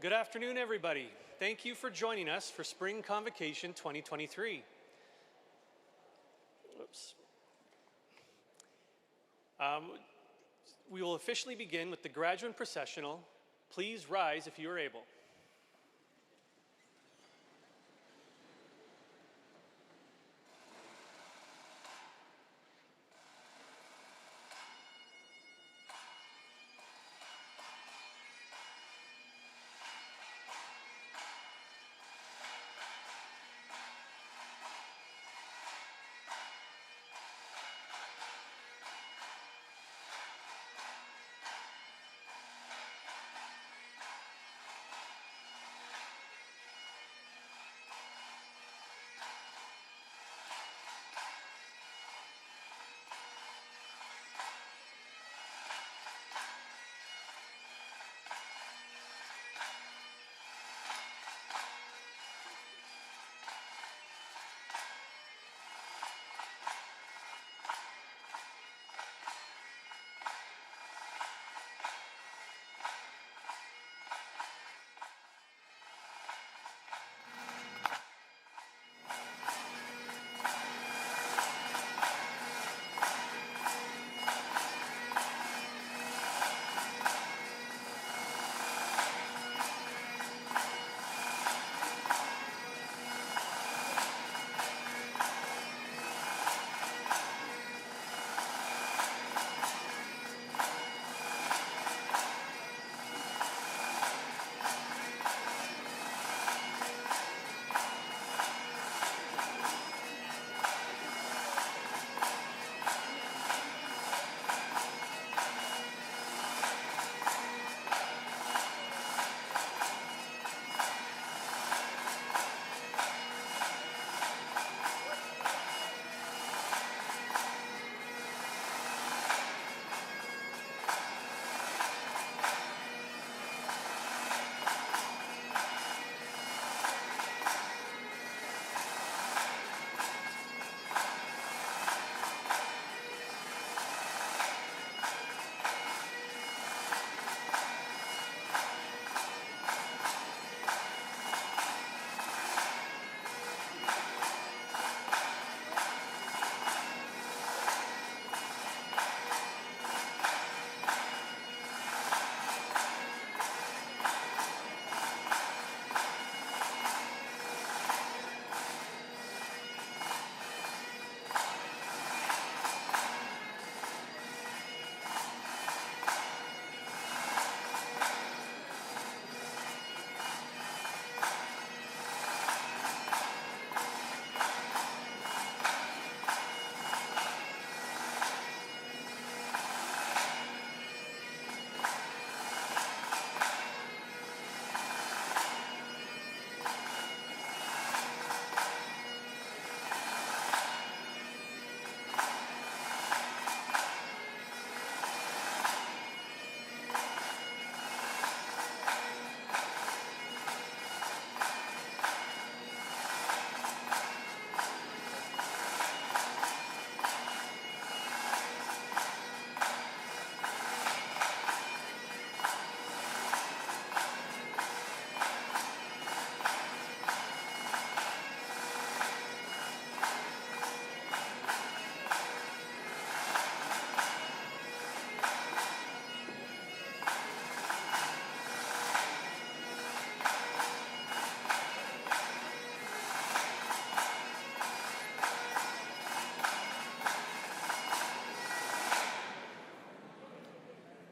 Good afternoon, everybody. Thank you for joining us for Spring Convocation 2023. Oops. We will officially begin with the graduate processional. Please rise if you are able.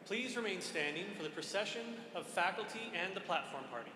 Please remain standing for the procession of faculty and the platform party.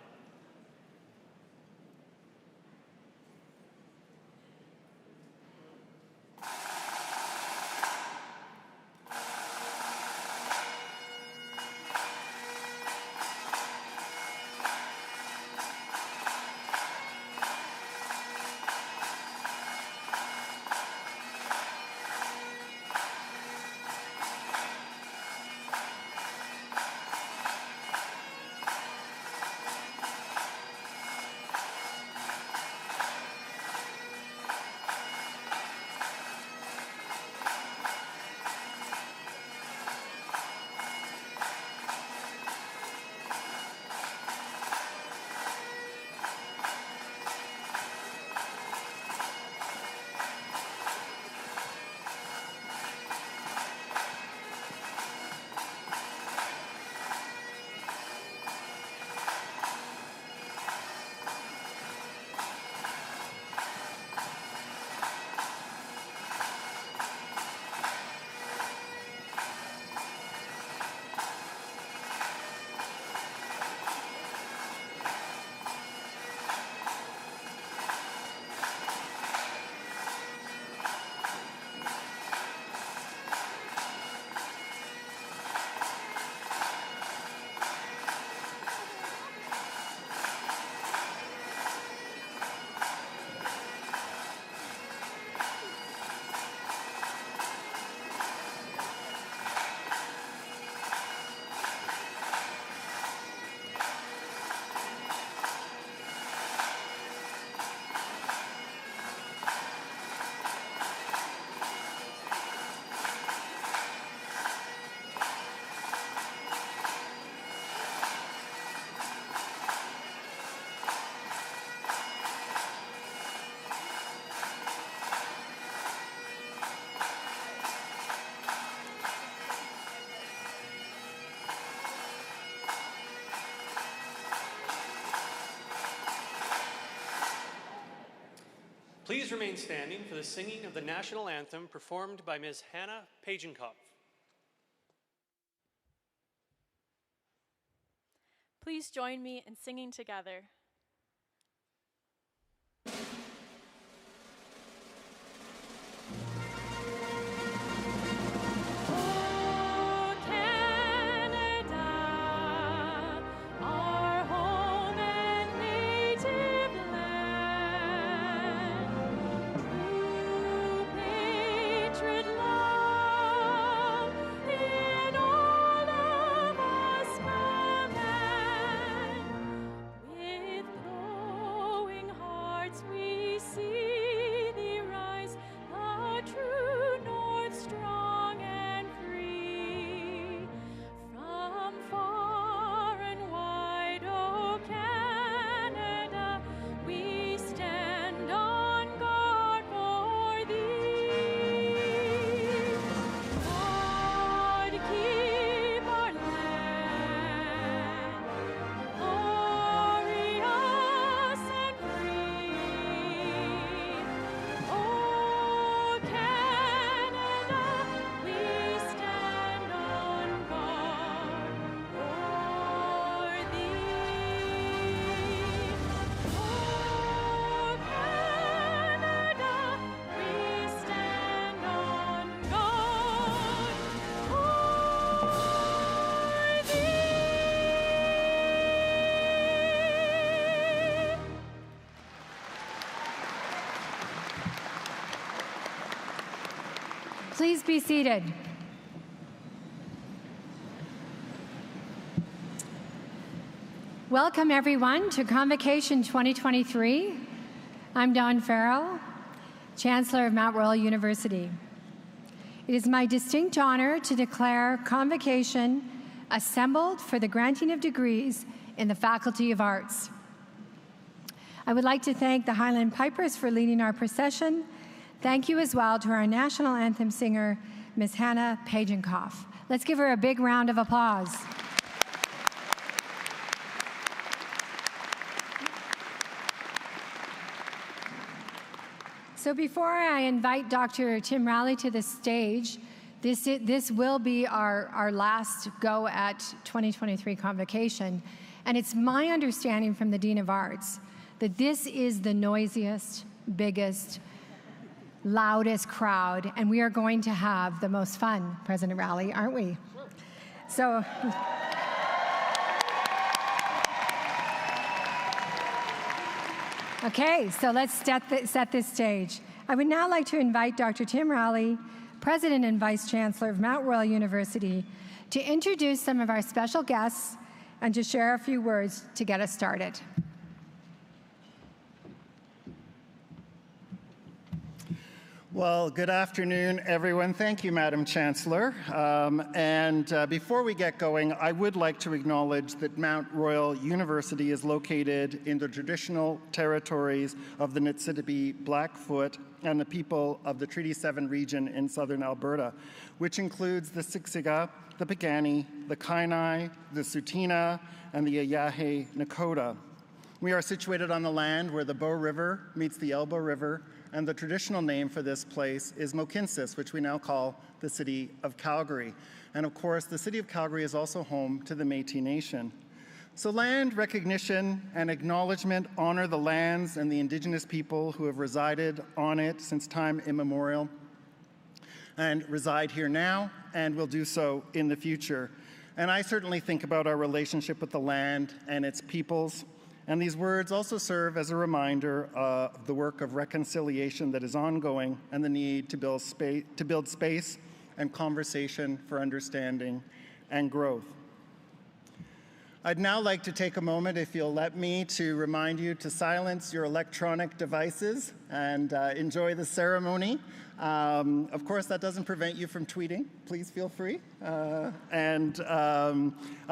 Please remain standing for the singing of the national anthem performed by Ms. Hannah Pagenkopf. Please join me in singing together. Please be seated. Welcome, everyone, to Convocation 2023. I'm Dawn Farrell, Chancellor of Mount Royal University. It is my distinct honor to declare Convocation assembled for the granting of degrees in the Faculty of Arts. I would like to thank the Highland Pipers for leading our procession. Thank you as well to our national anthem singer, Ms. Hannah Pagenkopf. Let's give her a big round of applause. So before I invite Dr. Tim Rowley to the stage, this will be our last go at 2023 Convocation. And it's my understanding from the Dean of Arts that this is the noisiest, biggest, loudest crowd, and we are going to have the most fun, President Rowley, aren't we? So, okay, so let's set this stage. I would now like to invite Dr. Tim Rowley, President and Vice Chancellor of Mount Royal University, to introduce some of our special guests and to share a few words to get us started. Well, good afternoon, everyone. Thank you, Madam Chancellor. Before we get going, I would like to acknowledge that Mount Royal University is located in the traditional territories of the Niitsitapi Blackfoot and the people of the Treaty 7 region in southern Alberta, which includes the Siksika, the Piikani, the Kainai, the Tsuut'ina, and the Ayahe Nakota. We are situated on the land where the Bow River meets the Elbow River, and the traditional name for this place is Mohkinstsis, which we now call the City of Calgary. And of course, the City of Calgary is also home to the Métis Nation. So land recognition and acknowledgement honor the lands and the Indigenous people who have resided on it since time immemorial and reside here now and will do so in the future. And I certainly think about our relationship with the land and its peoples. And these words also serve as a reminder of the work of reconciliation that is ongoing and the need to build space and conversation for understanding and growth. I'd now like to take a moment, if you'll let me, to remind you to silence your electronic devices and enjoy the ceremony. Of course, that doesn't prevent you from tweeting. Please feel free. I'd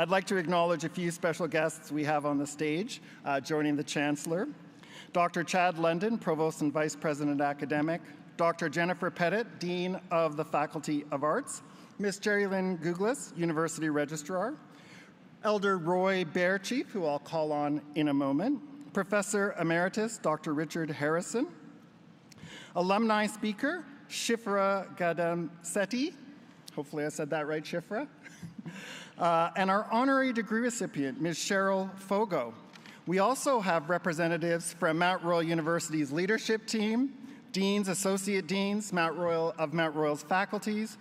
like to acknowledge a few special guests we have on the stage joining the Chancellor. Dr. Chad London, Provost and Vice President Academic. Dr. Jennifer Pettit, Dean of the Faculty of Arts. Ms. Jerry Lynn Googlis, University Registrar. Elder Roy Bearchief, who I'll call on in a moment. Professor Emeritus Dr. Richard Harrison. Alumni speaker, Shifra Gadamsetti. Hopefully I said that right, Shifra. And our honorary degree recipient, Ms. Cheryl Fogo. We also have representatives from Mount Royal University's leadership team, deans, associate deans, Mount Royal's faculties.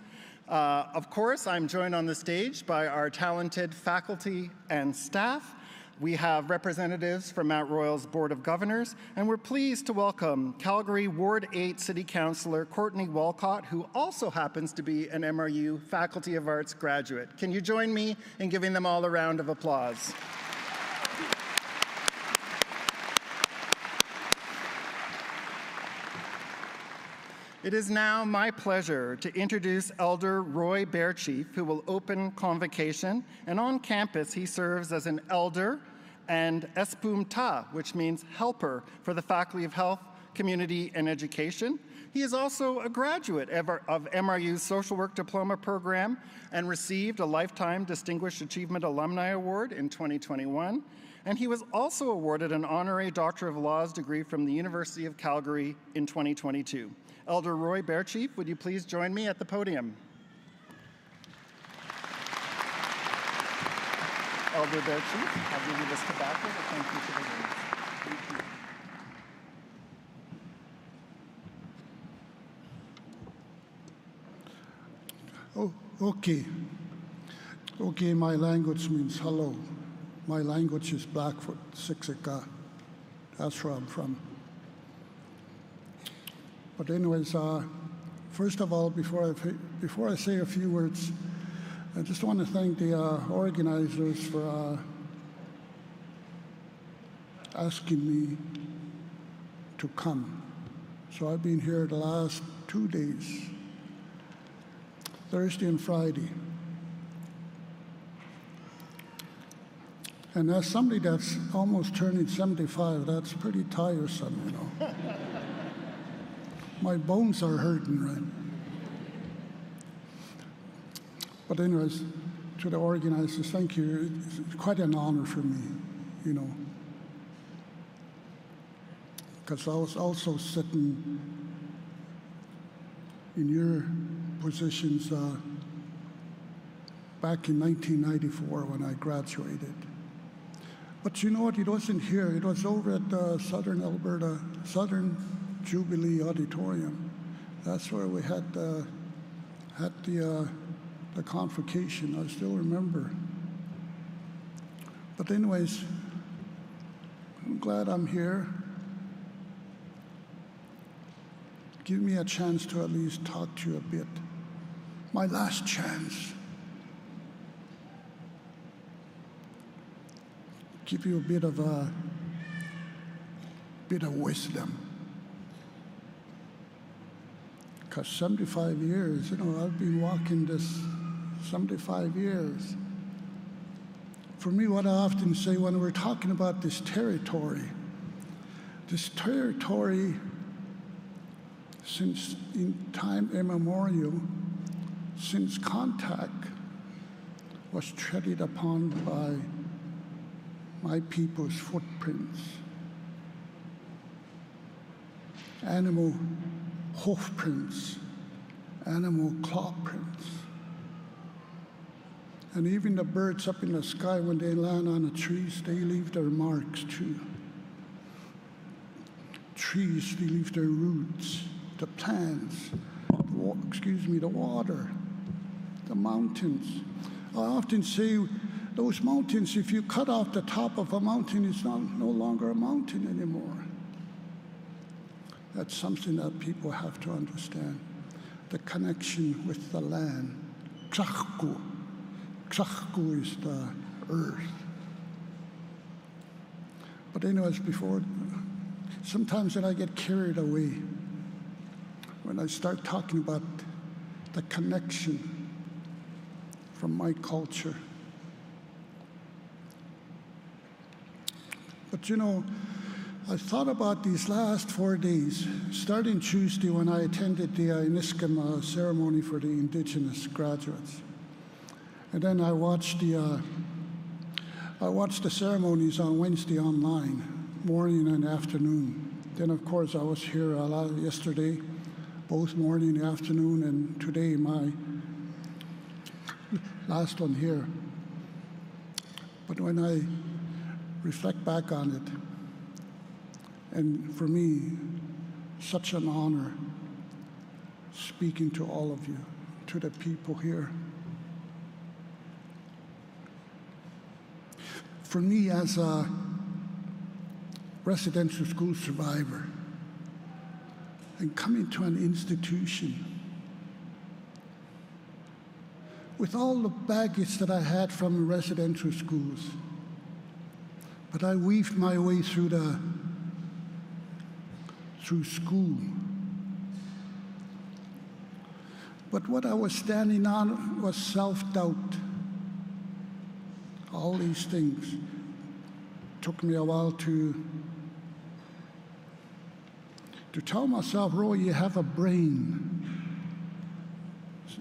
Of course, I'm joined on the stage by our talented faculty and staff. We have representatives from Mount Royal's Board of Governors, and we're pleased to welcome Calgary Ward 8 City Councillor Courtney Walcott, who also happens to be an MRU Faculty of Arts graduate. Can you join me in giving them all a round of applause? It is now my pleasure to introduce Elder Roy Bearchief, who will open Convocation, and on campus he serves as an elder and espumta, which means helper, for the Faculty of Health, Community, and Education. He is also a graduate of MRU's Social Work Diploma Program and received a Lifetime Distinguished Achievement Alumni Award in 2021. And he was also awarded an Honorary Doctor of Laws degree from the University of Calgary in 2022. Elder Roy Bearchief, would you please join me at the podium? Elder Bearchief, I'll give you this tobacco, but thank you for the words. Oh, okay. Okay, my language means hello. My language is Blackfoot, Siksika. That's where I'm from. But anyways, first of all, before I say a few words, I just want to thank the organizers for asking me to come. So I've been here the last 2 days, Thursday and Friday. And as somebody that's almost turning 75, that's pretty tiresome, you know. My bones are hurting, right? But anyways, to the organizers, thank you. It's quite an honor for me, you know. Because I was also sitting in your positions back in 1994 when I graduated. But you know what, it wasn't here. It was over at the Southern Jubilee Auditorium. That's where we had the Convocation. I still remember. But anyways, I'm glad I'm here. Give me a chance to at least talk to you a bit. My last chance. Give you a bit of wisdom. Because 75 years, you know, I've been walking this 75 years. For me, what I often say when we're talking about this territory since in time immemorial, since contact was treaded upon by my people's footprints, animal hoof prints, animal claw prints. And even the birds up in the sky, when they land on the trees, they leave their marks too. Trees, they leave their roots, the plants, the water, the mountains. I often say, those mountains, if you cut off the top of a mountain, it's no longer a mountain anymore. That's something that people have to understand. The connection with the land. Ksachku. Ksachku is the earth. But anyways, sometimes when I get carried away, when I start talking about the connection from my culture. But you know, I thought about these last 4 days, starting Tuesday when I attended the Iniskim ceremony for the Indigenous graduates. And then I watched the ceremonies on Wednesday online, morning and afternoon. Then, of course, I was here yesterday, both morning and afternoon, and today my last one here. But when I reflect back on it, and for me, such an honor speaking to all of you, to the people here. For me, as a residential school survivor, and coming to an institution with all the baggage that I had from residential schools, but I weaved my way through school. But what I was standing on was self-doubt. All these things took me a while to tell myself, Roy, you have a brain,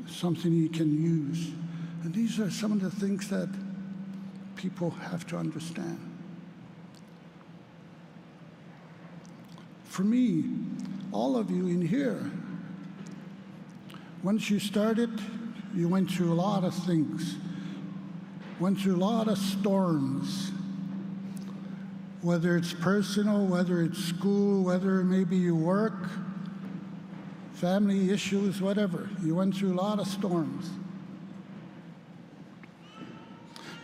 something you can use. And these are some of the things that people have to understand. For me, all of you in here, once you started, you went through a lot of things, went through a lot of storms, whether it's personal, whether it's school, whether maybe you work, family issues, whatever. You went through a lot of storms.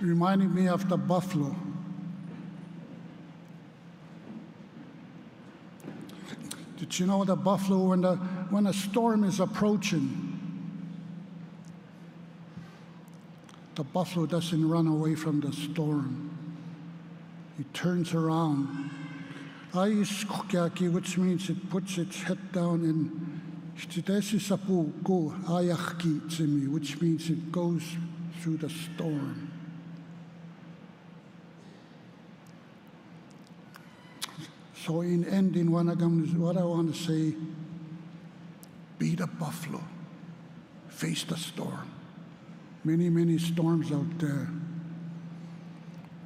It reminded me of the buffalo. Did you know the buffalo, when a storm is approaching, the buffalo doesn't run away from the storm. He turns around. Which means it puts its head down and which means it goes through the storm. So in ending, what I want to say, be the buffalo, face the storm. Many, many storms out there.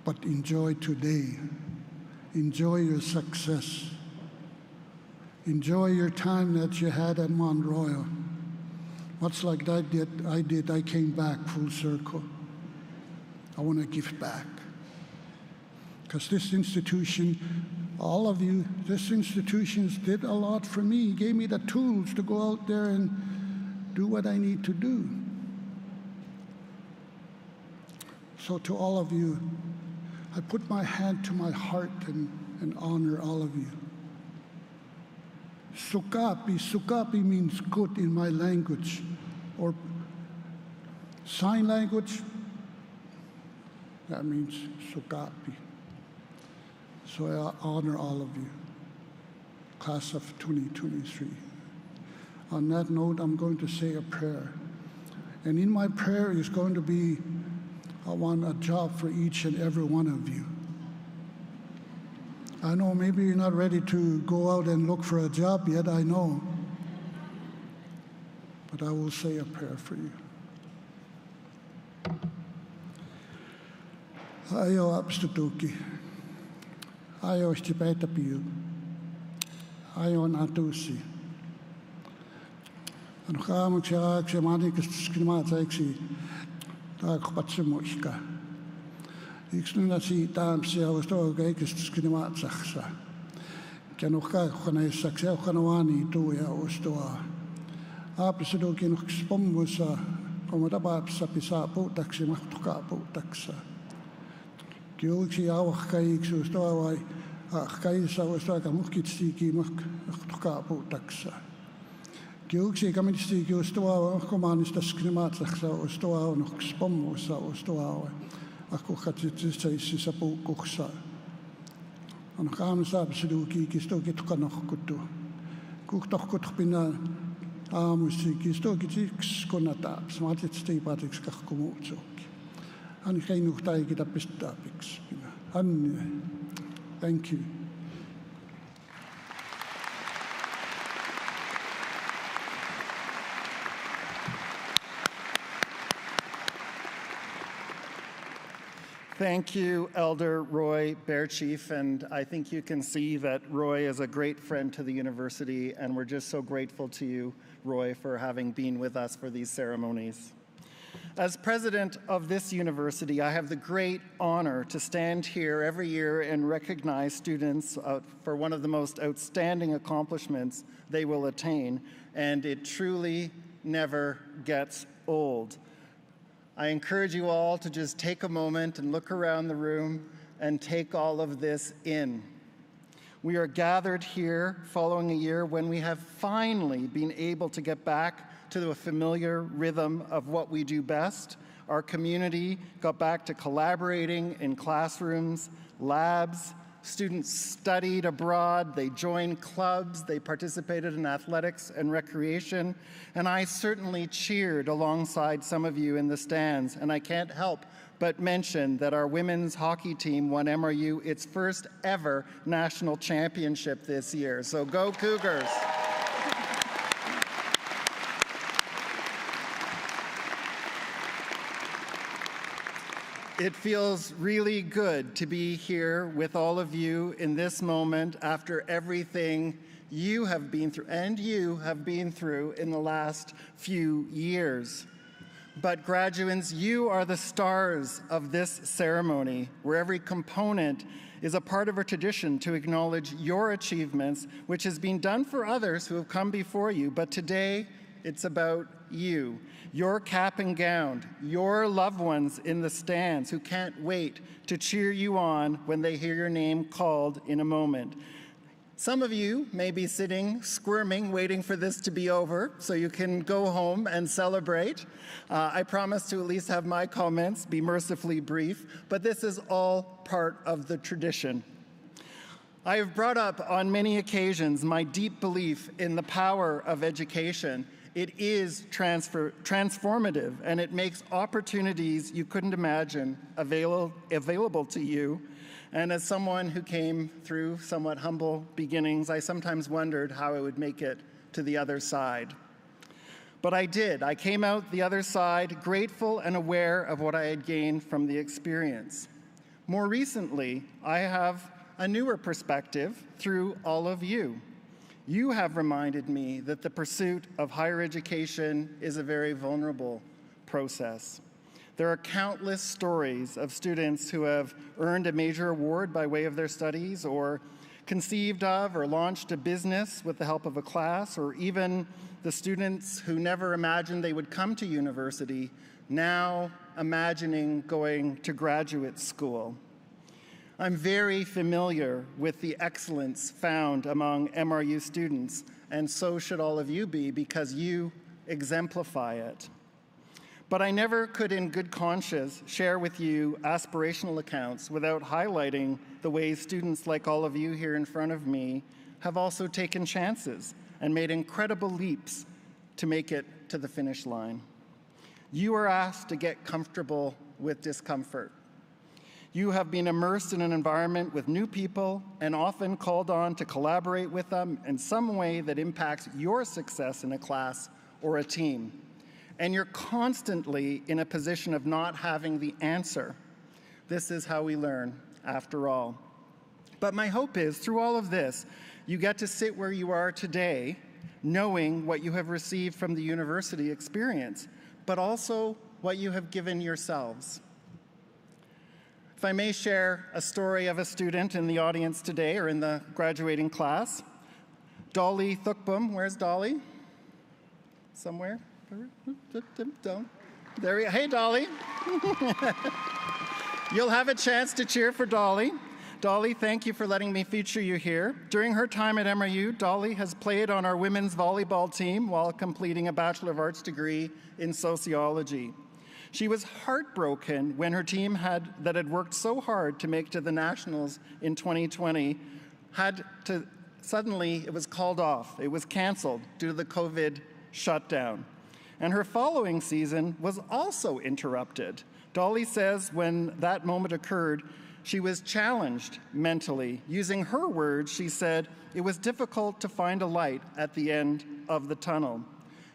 But enjoy today. Enjoy your success. Enjoy your time that you had at Mount Royal. Much like I did, I came back full circle. I want to give back. Because this institution, all of you, this institution did a lot for me, gave me the tools to go out there and do what I need to do. So to all of you, I put my hand to my heart and honor all of you. Sukapi means good in my language, or sign language, that means sukapi. So I honor all of you, class of 2023. On that note, I'm going to say a prayer. And in my prayer is going to be, I want a job for each and every one of you. I know maybe you're not ready to go out and look for a job yet, I know. But I will say a prayer for you. Ayo abstutuki. Ayo stipetapiu. Ayo natusi. Ano kamag siya manikas skrimatsaiksi. Taakpatsemuiska. Iksluna si taamsia ustoga ikistuskinimaatsaksa. Kianuhka kanaisaksia kanawani tuja ustoa. Aapisudukin spommusa komatapaapsa pisa puutaksi mahtuka puutaksa. Kiuiksi auhkaiksi ustoa vai ahkaisa ustoa muhkitsiki mahtuka puutaksa. Kiuksi kamistiiki ustoa komaanista skrimaatsaxa ustoa on spommusa ustoa. Aku katsitsisissa puukkussa. On kaamsaapsiduki kistoki tukanohkutu. Kuhtohkutpina aamusi kistoki tiks konataps. Maatitsti paatiks kahkumuutsuki. Ani keinuhtaiki tapistaapiks. Anne. Thank you. Thank you, Elder Roy Bearchief, and I think you can see that Roy is a great friend to the university, and we're just so grateful to you, Roy, for having been with us for these ceremonies. As president of this university, I have the great honor to stand here every year and recognize students for one of the most outstanding accomplishments they will attain, and it truly never gets old. I encourage you all to just take a moment and look around the room and take all of this in. We are gathered here following a year when we have finally been able to get back to a familiar rhythm of what we do best. Our community got back to collaborating in classrooms, labs. Students studied abroad, they joined clubs, they participated in athletics and recreation, and I certainly cheered alongside some of you in the stands, and I can't help but mention that our women's hockey team won MRU its first ever national championship this year, so go Cougars! It feels really good to be here with all of you in this moment after everything you have been through, and you have been through in the last few years. But graduates, you are the stars of this ceremony, where every component is a part of a tradition to acknowledge your achievements, which has been done for others who have come before you, but today it's about you. Your cap and gown, your loved ones in the stands who can't wait to cheer you on when they hear your name called in a moment. Some of you may be sitting, squirming, waiting for this to be over so you can go home and celebrate. I promise to at least have my comments be mercifully brief, but this is all part of the tradition. I have brought up on many occasions my deep belief in the power of education. It is transformative, and it makes opportunities you couldn't imagine available to you. And as someone who came through somewhat humble beginnings, I sometimes wondered how I would make it to the other side. But I did. I came out the other side grateful and aware of what I had gained from the experience. More recently, I have a newer perspective through all of you. You have reminded me that the pursuit of higher education is a very vulnerable process. There are countless stories of students who have earned a major award by way of their studies, or conceived of or launched a business with the help of a class, or even the students who never imagined they would come to university, now imagining going to graduate school. I'm very familiar with the excellence found among MRU students, and so should all of you be, because you exemplify it. But I never could in good conscience share with you aspirational accounts without highlighting the ways students like all of you here in front of me have also taken chances and made incredible leaps to make it to the finish line. You are asked to get comfortable with discomfort. You have been immersed in an environment with new people and often called on to collaborate with them in some way that impacts your success in a class or a team. And you're constantly in a position of not having the answer. This is how we learn, after all. But my hope is, through all of this, you get to sit where you are today, knowing what you have received from the university experience, but also what you have given yourselves. If I may share a story of a student in the audience today, or in the graduating class. Dolly Thukbum, where's Dolly? Somewhere? There we go. Hey, Dolly. You'll have a chance to cheer for Dolly. Dolly, thank you for letting me feature you here. During her time at MRU, Dolly has played on our women's volleyball team while completing a Bachelor of Arts degree in sociology. She was heartbroken when her team that had worked so hard to make to the Nationals in 2020 suddenly it was called off. It was canceled due to the COVID shutdown. And her following season was also interrupted. Dolly says when that moment occurred, she was challenged mentally. Using her words, she said, "It was difficult to find a light at the end of the tunnel."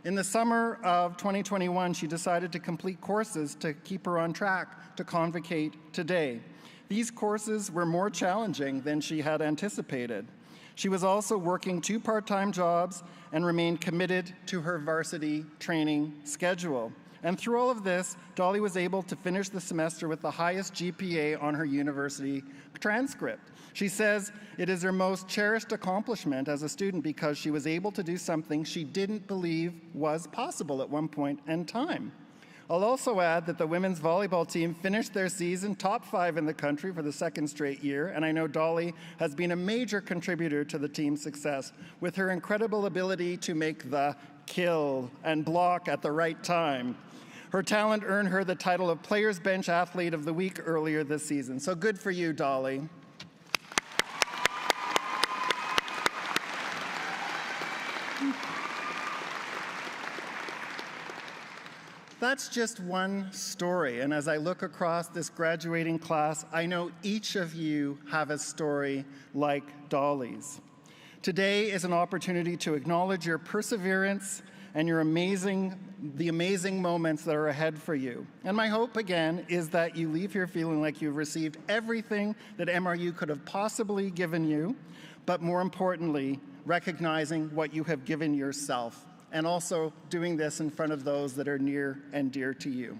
In the summer of 2021, she decided to complete courses to keep her on track to convocate today. These courses were more challenging than she had anticipated. She was also working 2 part-time jobs and remained committed to her varsity training schedule. And through all of this, Dolly was able to finish the semester with the highest GPA on her university transcript. She says it is her most cherished accomplishment as a student because she was able to do something she didn't believe was possible at one point in time. I'll also add that the women's volleyball team finished their season top 5 in the country for the 2nd straight year, and I know Dolly has been a major contributor to the team's success with her incredible ability to make the kill and block at the right time. Her talent earned her the title of Players Bench Athlete of the Week earlier this season. So good for you, Dolly. That's just one story, and as I look across this graduating class, I know each of you have a story like Dolly's. Today is an opportunity to acknowledge your perseverance and the amazing moments that are ahead for you. And my hope, again, is that you leave here feeling like you've received everything that MRU could have possibly given you, but more importantly, recognizing what you have given yourself, and also doing this in front of those that are near and dear to you.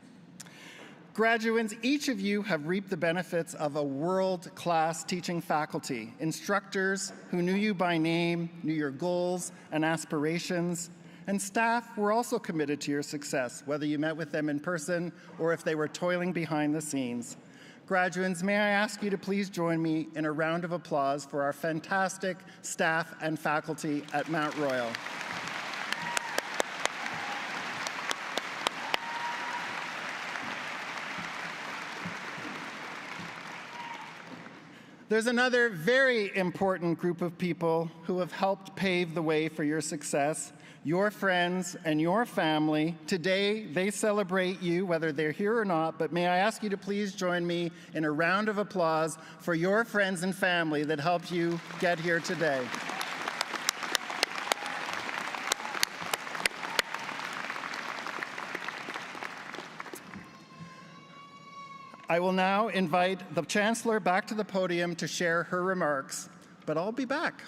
Graduates, each of you have reaped the benefits of a world-class teaching faculty, instructors who knew you by name, knew your goals and aspirations, and staff were also committed to your success, whether you met with them in person or if they were toiling behind the scenes. Graduates, may I ask you to please join me in a round of applause for our fantastic staff and faculty at Mount Royal. There's another very important group of people who have helped pave the way for your success, your friends and your family. Today, they celebrate you, whether they're here or not, but may I ask you to please join me in a round of applause for your friends and family that helped you get here today. I will now invite the Chancellor back to the podium to share her remarks, but I'll be back.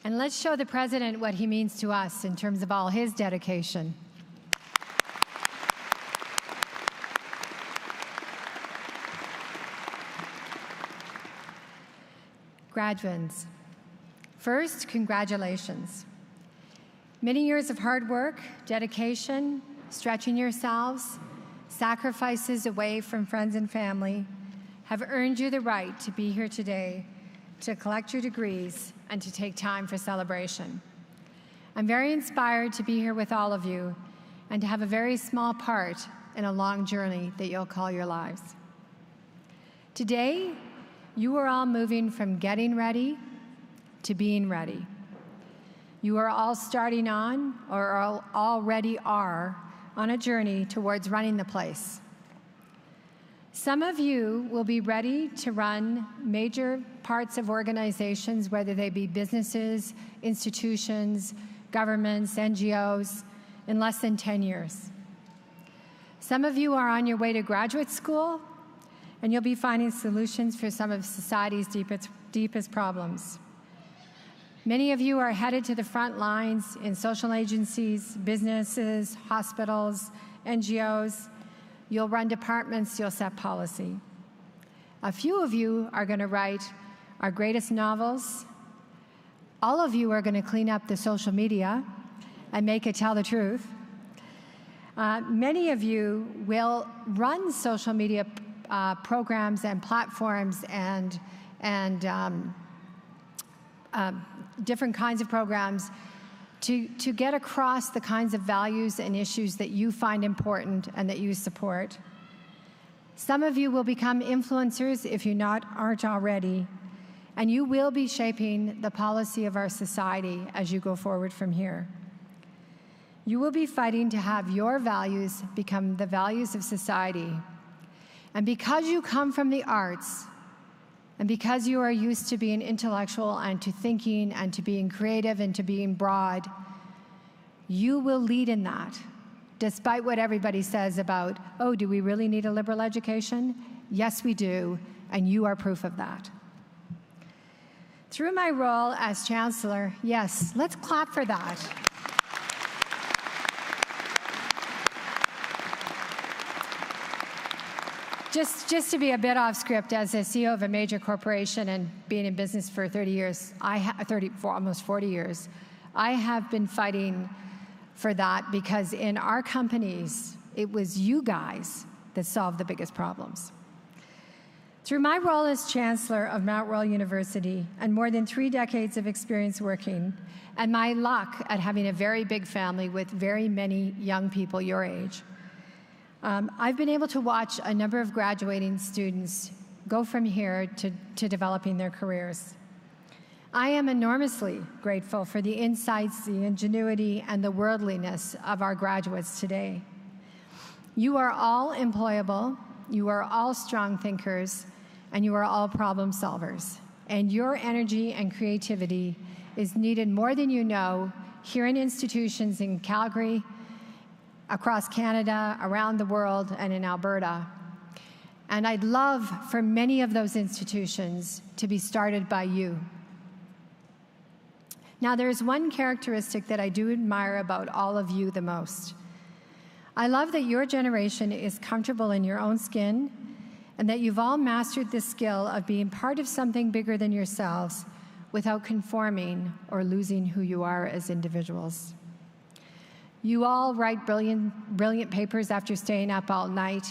And let's show the President what he means to us in terms of all his dedication. Graduates, first, congratulations. Many years of hard work, dedication, stretching yourselves, sacrifices away from friends and family have earned you the right to be here today to collect your degrees and to take time for celebration. I'm very inspired to be here with all of you and to have a very small part in a long journey that you'll call your lives. Today, you are all moving from getting ready to being ready. You are all starting on, or already are, on a journey towards running the place. Some of you will be ready to run major parts of organizations, whether they be businesses, institutions, governments, NGOs, in less than 10 years. Some of you are on your way to graduate school, and you'll be finding solutions for some of society's deepest problems. Many of you are headed to the front lines in social agencies, businesses, hospitals, NGOs. You'll run departments, you'll set policy. A few of you are going to write our greatest novels. All of you are going to clean up the social media and make it tell the truth. Many of you will run social media programs and platforms and different kinds of programs to get across the kinds of values and issues that you find important and that you support. Some of you will become influencers if you aren't already, and you will be shaping the policy of our society as you go forward from here. You will be fighting to have your values become the values of society. And because you come from the arts, And because you are used to being intellectual and to thinking and to being creative and to being broad, you will lead in that, despite what everybody says about, oh, do we really need a liberal education? Yes, we do, and you are proof of that. Through my role as Chancellor, yes, let's clap for that. Just to be a bit off script, as a CEO of a major corporation and being in business for 30 years, for almost 40 years, I have been fighting for that because in our companies, it was you guys that solved the biggest problems. Through my role as Chancellor of Mount Royal University and more than 3 decades of experience working, and my luck at having a very big family with very many young people your age, I've been able to watch a number of graduating students go from here to developing their careers. I am enormously grateful for the insights, the ingenuity, and the worldliness of our graduates today. You are all employable, you are all strong thinkers, and you are all problem solvers. And your energy and creativity is needed more than you know here in institutions in Calgary, across Canada, around the world, and in Alberta. And I'd love for many of those institutions to be started by you. Now, there's one characteristic that I do admire about all of you the most. I love that your generation is comfortable in your own skin and that you've all mastered the skill of being part of something bigger than yourselves without conforming or losing who you are as individuals. You all write brilliant papers after staying up all night,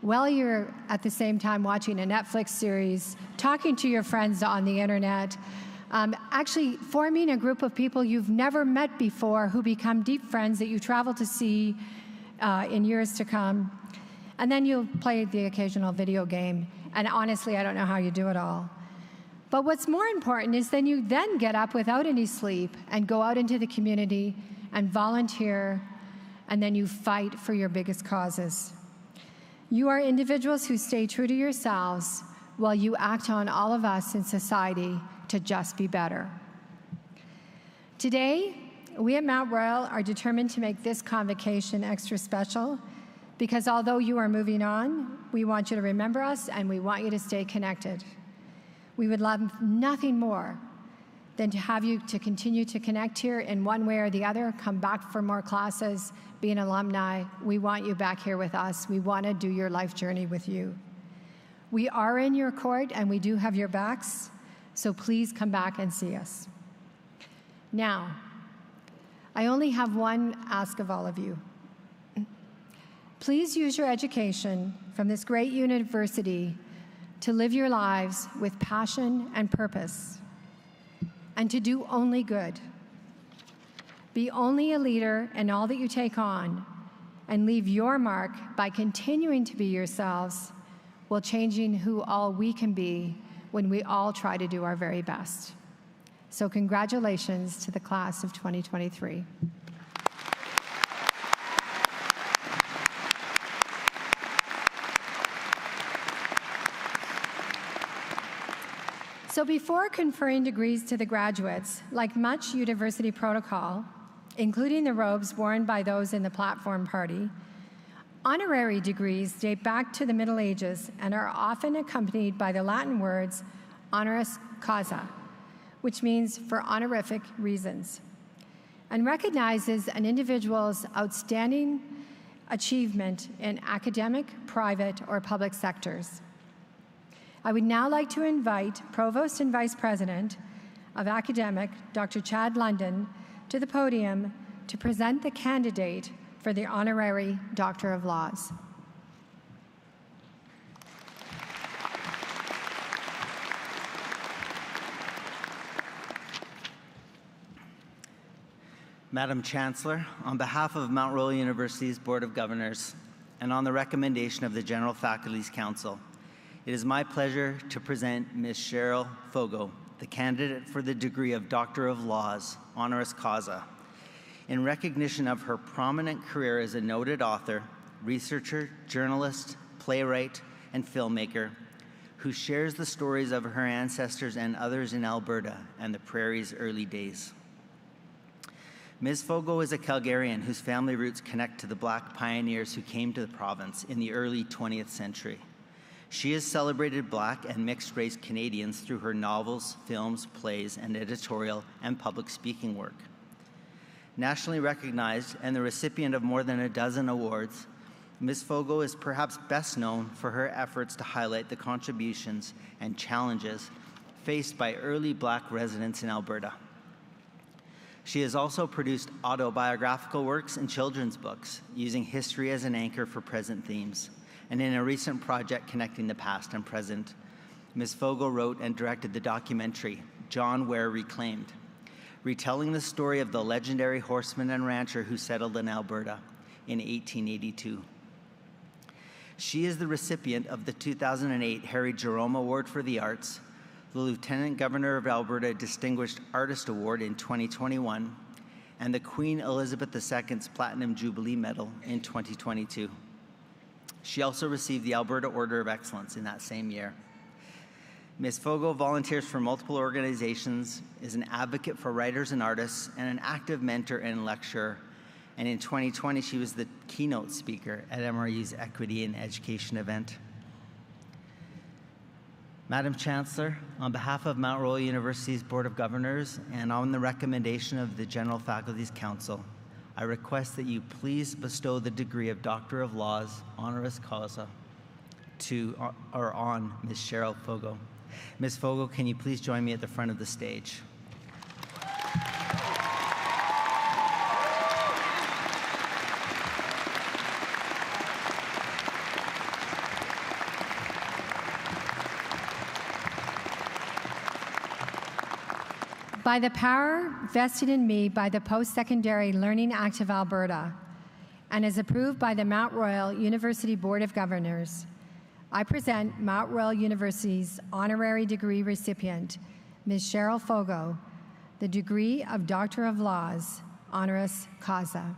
while you're at the same time watching a Netflix series, talking to your friends on the internet, actually forming a group of people you've never met before who become deep friends that you travel to see in years to come. And then you'll play the occasional video game, and honestly, I don't know how you do it all. But what's more important is then you then get up without any sleep and go out into the community and volunteer, and then you fight for your biggest causes. You are individuals who stay true to yourselves while you act on all of us in society to just be better. Today, we at Mount Royal are determined to make this convocation extra special because although you are moving on, we want you to remember us and we want you to stay connected. We would love nothing more than to have you to continue to connect here in one way or the other, come back for more classes, be an alumni. We want you back here with us. We want to do your life journey with you. We are in your court and we do have your backs, so please come back and see us. Now, I only have one ask of all of you. Please use your education from this great university to live your lives with passion and purpose, and to do only good. Be only a leader in all that you take on, and leave your mark by continuing to be yourselves while changing who all we can be when we all try to do our very best. So congratulations to the class of 2023. So before conferring degrees to the graduates, like much university protocol, including the robes worn by those in the platform party, honorary degrees date back to the Middle Ages and are often accompanied by the Latin words honoris causa, which means for honorific reasons, and recognizes an individual's outstanding achievement in academic, private, or public sectors. I would now like to invite Provost and Vice President of Academic, Dr. Chad London, to the podium to present the candidate for the Honorary Doctor of Laws. Madam Chancellor, on behalf of Mount Royal University's Board of Governors and on the recommendation of the General Faculty's Council, it is my pleasure to present Ms. Cheryl Fogo, the candidate for the degree of Doctor of Laws, honoris causa, in recognition of her prominent career as a noted author, researcher, journalist, playwright, and filmmaker, who shares the stories of her ancestors and others in Alberta and the prairie's early days. Ms. Fogo is a Calgarian whose family roots connect to the Black pioneers who came to the province in the early 20th century. She has celebrated Black and mixed-race Canadians through her novels, films, plays, and editorial and public speaking work. Nationally recognized and the recipient of more than a dozen awards, Ms. Fogo is perhaps best known for her efforts to highlight the contributions and challenges faced by early Black residents in Alberta. She has also produced autobiographical works and children's books, using history as an anchor for present themes. And in a recent project connecting the past and present, Ms. Fogo wrote and directed the documentary, John Ware Reclaimed, retelling the story of the legendary horseman and rancher who settled in Alberta in 1882. She is the recipient of the 2008 Harry Jerome Award for the Arts, the Lieutenant Governor of Alberta Distinguished Artist Award in 2021, and the Queen Elizabeth II's Platinum Jubilee Medal in 2022. She also received the Alberta Order of Excellence in that same year. Ms. Fogo volunteers for multiple organizations, is an advocate for writers and artists, and an active mentor and lecturer. And in 2020, she was the keynote speaker at MRU's Equity in Education event. Madam Chancellor, on behalf of Mount Royal University's Board of Governors and on the recommendation of the General Faculty's Council, I request that you please bestow the degree of Doctor of Laws, honoris causa, on Ms. Cheryl Fogo. Ms. Fogo, can you please join me at the front of the stage? By the power vested in me by the Post-Secondary Learning Act of Alberta and as approved by the Mount Royal University Board of Governors, I present Mount Royal University's honorary degree recipient, Ms. Cheryl Fogo, the degree of Doctor of Laws, honoris causa.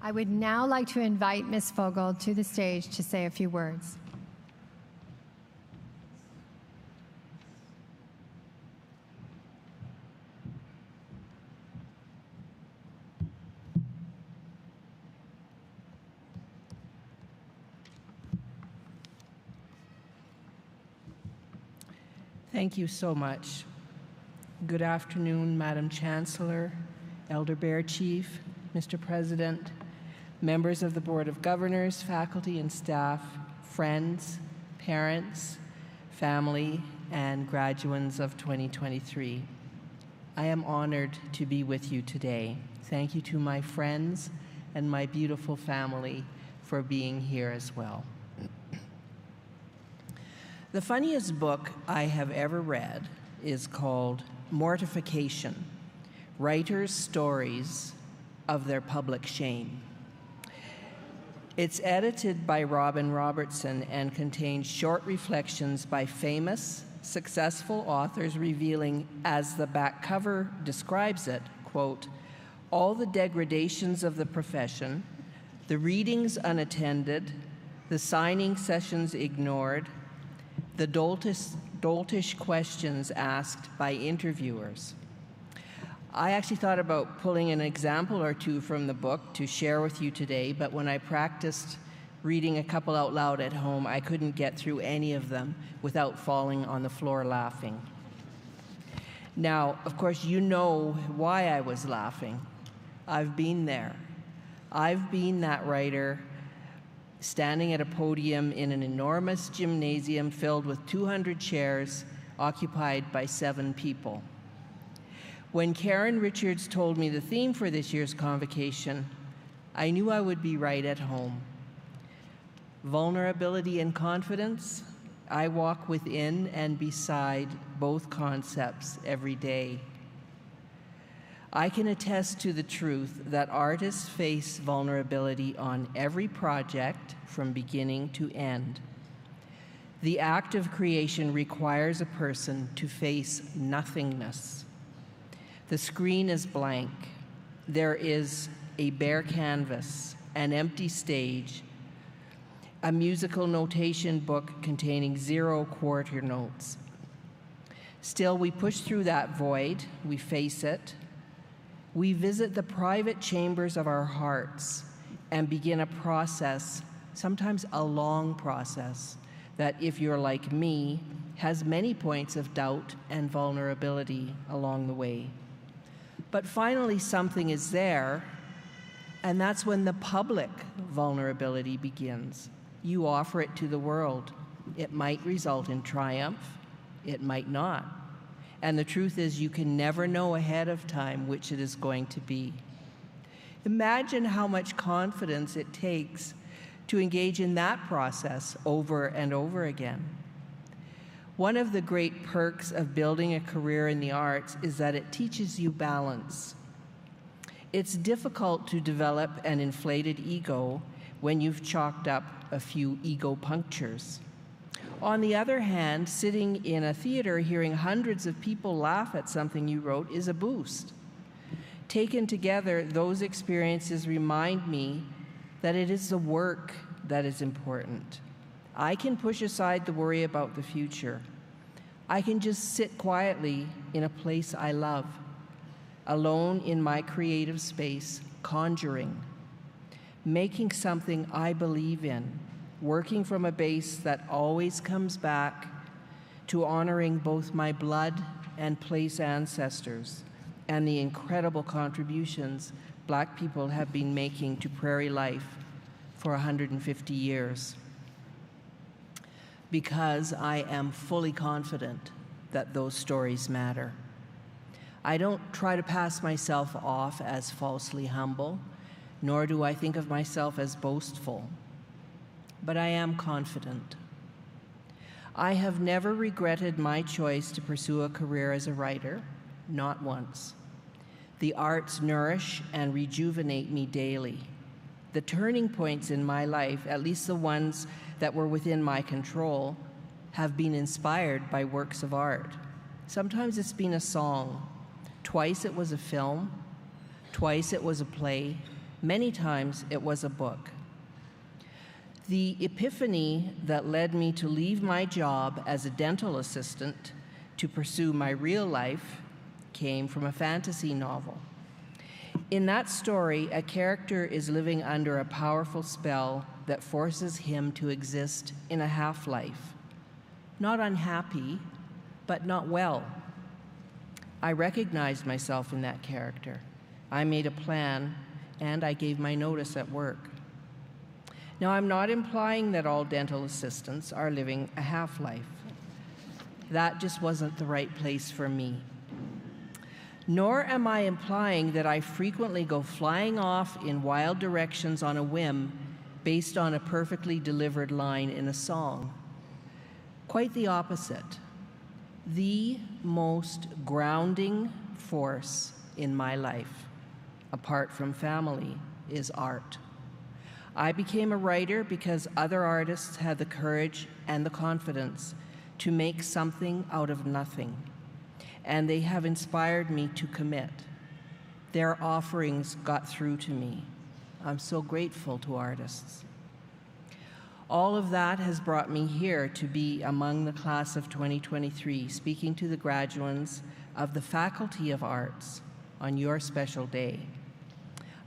I would now like to invite Ms. Fogo to the stage to say a few words. Thank you so much. Good afternoon, Madam Chancellor, Elder Bear Chief, Mr. President, members of the Board of Governors, faculty and staff, friends, parents, family, and graduands of 2023. I am honored to be with you today. Thank you to my friends and my beautiful family for being here as well. The funniest book I have ever read is called Mortification: Writers' Stories of Their Public Shame. It's edited by Robin Robertson and contains short reflections by famous, successful authors revealing, as the back cover describes it, quote, all the degradations of the profession, the readings unattended, the signing sessions ignored, the doltish questions asked by interviewers. I actually thought about pulling an example or two from the book to share with you today, but when I practiced reading a couple out loud at home, I couldn't get through any of them without falling on the floor laughing. Now, of course, you know why I was laughing. I've been there. I've been that writer standing at a podium in an enormous gymnasium filled with 200 chairs occupied by 7 people. When Karen Richards told me the theme for this year's convocation, I knew I would be right at home. Vulnerability and confidence, I walk within and beside both concepts every day. I can attest to the truth that artists face vulnerability on every project from beginning to end. The act of creation requires a person to face nothingness. The screen is blank. There is a bare canvas, an empty stage, a musical notation book containing 0 quarter notes. Still, we push through that void, we face it. We visit the private chambers of our hearts and begin a process, sometimes a long process, that if you're like me, has many points of doubt and vulnerability along the way. But finally, something is there, and that's when the public vulnerability begins. You offer it to the world. It might result in triumph, it might not. And the truth is, you can never know ahead of time which it is going to be. Imagine how much confidence it takes to engage in that process over and over again. One of the great perks of building a career in the arts is that it teaches you balance. It's difficult to develop an inflated ego when you've chalked up a few ego punctures. On the other hand, sitting in a theater hearing hundreds of people laugh at something you wrote is a boost. Taken together, those experiences remind me that it is the work that is important. I can push aside the worry about the future. I can just sit quietly in a place I love, alone in my creative space, conjuring, making something I believe in, working from a base that always comes back to honoring both my blood and place ancestors and the incredible contributions Black people have been making to prairie life for 150 years. Because I am fully confident that those stories matter. I don't try to pass myself off as falsely humble, nor do I think of myself as boastful. But I am confident. I have never regretted my choice to pursue a career as a writer, not once. The arts nourish and rejuvenate me daily. The turning points in my life, at least the ones that were within my control, have been inspired by works of art. Sometimes it's been a song. Twice it was a film. Twice it was a play. Many times it was a book. The epiphany that led me to leave my job as a dental assistant to pursue my real life came from a fantasy novel. In that story, a character is living under a powerful spell that forces him to exist in a half-life. Not unhappy, but not well. I recognized myself in that character. I made a plan, and I gave my notice at work. Now, I'm not implying that all dental assistants are living a half-life. That just wasn't the right place for me. Nor am I implying that I frequently go flying off in wild directions on a whim based on a perfectly delivered line in a song. Quite the opposite. The most grounding force in my life, apart from family, is art. I became a writer because other artists had the courage and the confidence to make something out of nothing, and they have inspired me to commit. Their offerings got through to me. I'm so grateful to artists. All of that has brought me here to be among the class of 2023, speaking to the graduates of the Faculty of Arts on your special day.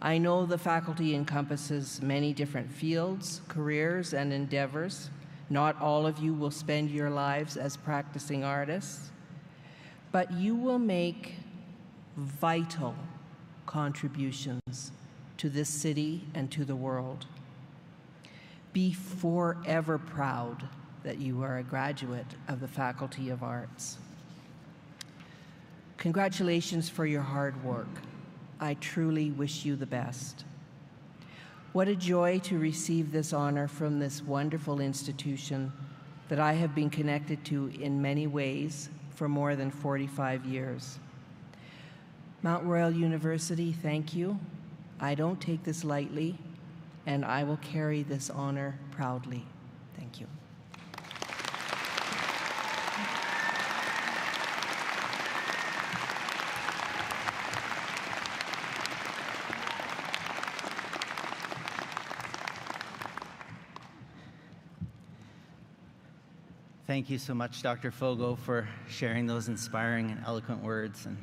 I know the faculty encompasses many different fields, careers, and endeavors. Not all of you will spend your lives as practicing artists, but you will make vital contributions to this city and to the world. Be forever proud that you are a graduate of the Faculty of Arts. Congratulations for your hard work. I truly wish you the best. What a joy to receive this honor from this wonderful institution that I have been connected to in many ways for more than 45 years. Mount Royal University, thank you. I don't take this lightly, and I will carry this honor proudly. Thank you. Thank you so much, Dr. Fogo, for sharing those inspiring and eloquent words and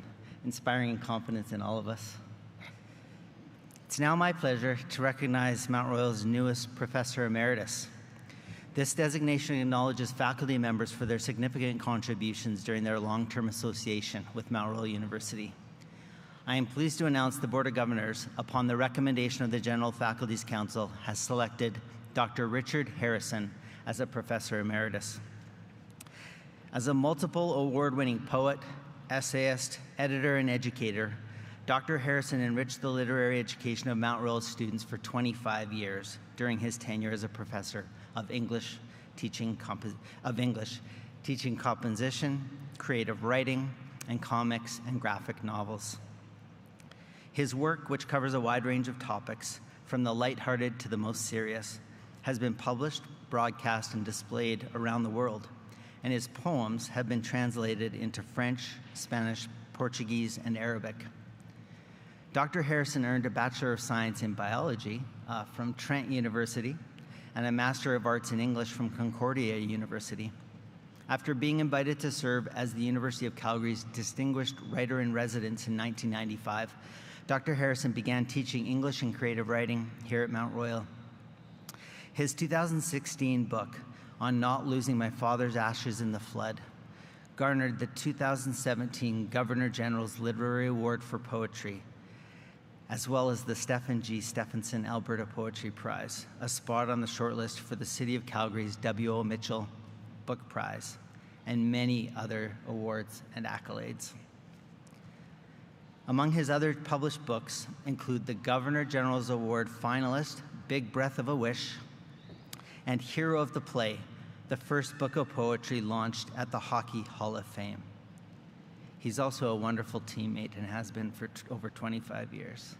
inspiring confidence in all of us. It's now my pleasure to recognize Mount Royal's newest Professor Emeritus. This designation acknowledges faculty members for their significant contributions during their long-term association with Mount Royal University. I am pleased to announce the Board of Governors, upon the recommendation of the General Faculty's Council, has selected Dr. Richard Harrison as a Professor Emeritus. As a multiple award-winning poet, essayist, editor, and educator, Dr. Harrison enriched the literary education of Mount Royal students for 25 years during his tenure as a professor of English, teaching composition, creative writing, and comics and graphic novels. His work, which covers a wide range of topics, from the lighthearted to the most serious, has been published, broadcast, and displayed around the world, and his poems have been translated into French, Spanish, Portuguese, and Arabic. Dr. Harrison earned a Bachelor of Science in Biology from Trent University and a Master of Arts in English from Concordia University. After being invited to serve as the University of Calgary's Distinguished Writer-in-Residence in 1995, Dr. Harrison began teaching English and creative writing here at Mount Royal. His 2016 book, On Not Losing My Father's Ashes in the Flood, garnered the 2017 Governor General's Literary Award for Poetry, as well as the Stephen G. Stephenson Alberta Poetry Prize, a spot on the shortlist for the City of Calgary's W.O. Mitchell Book Prize, and many other awards and accolades. Among his other published books include the Governor General's Award finalist, Big Breath of a Wish, and Hero of the Play, the first book of poetry launched at the Hockey Hall of Fame. He's also a wonderful teammate and has been for over 25 years.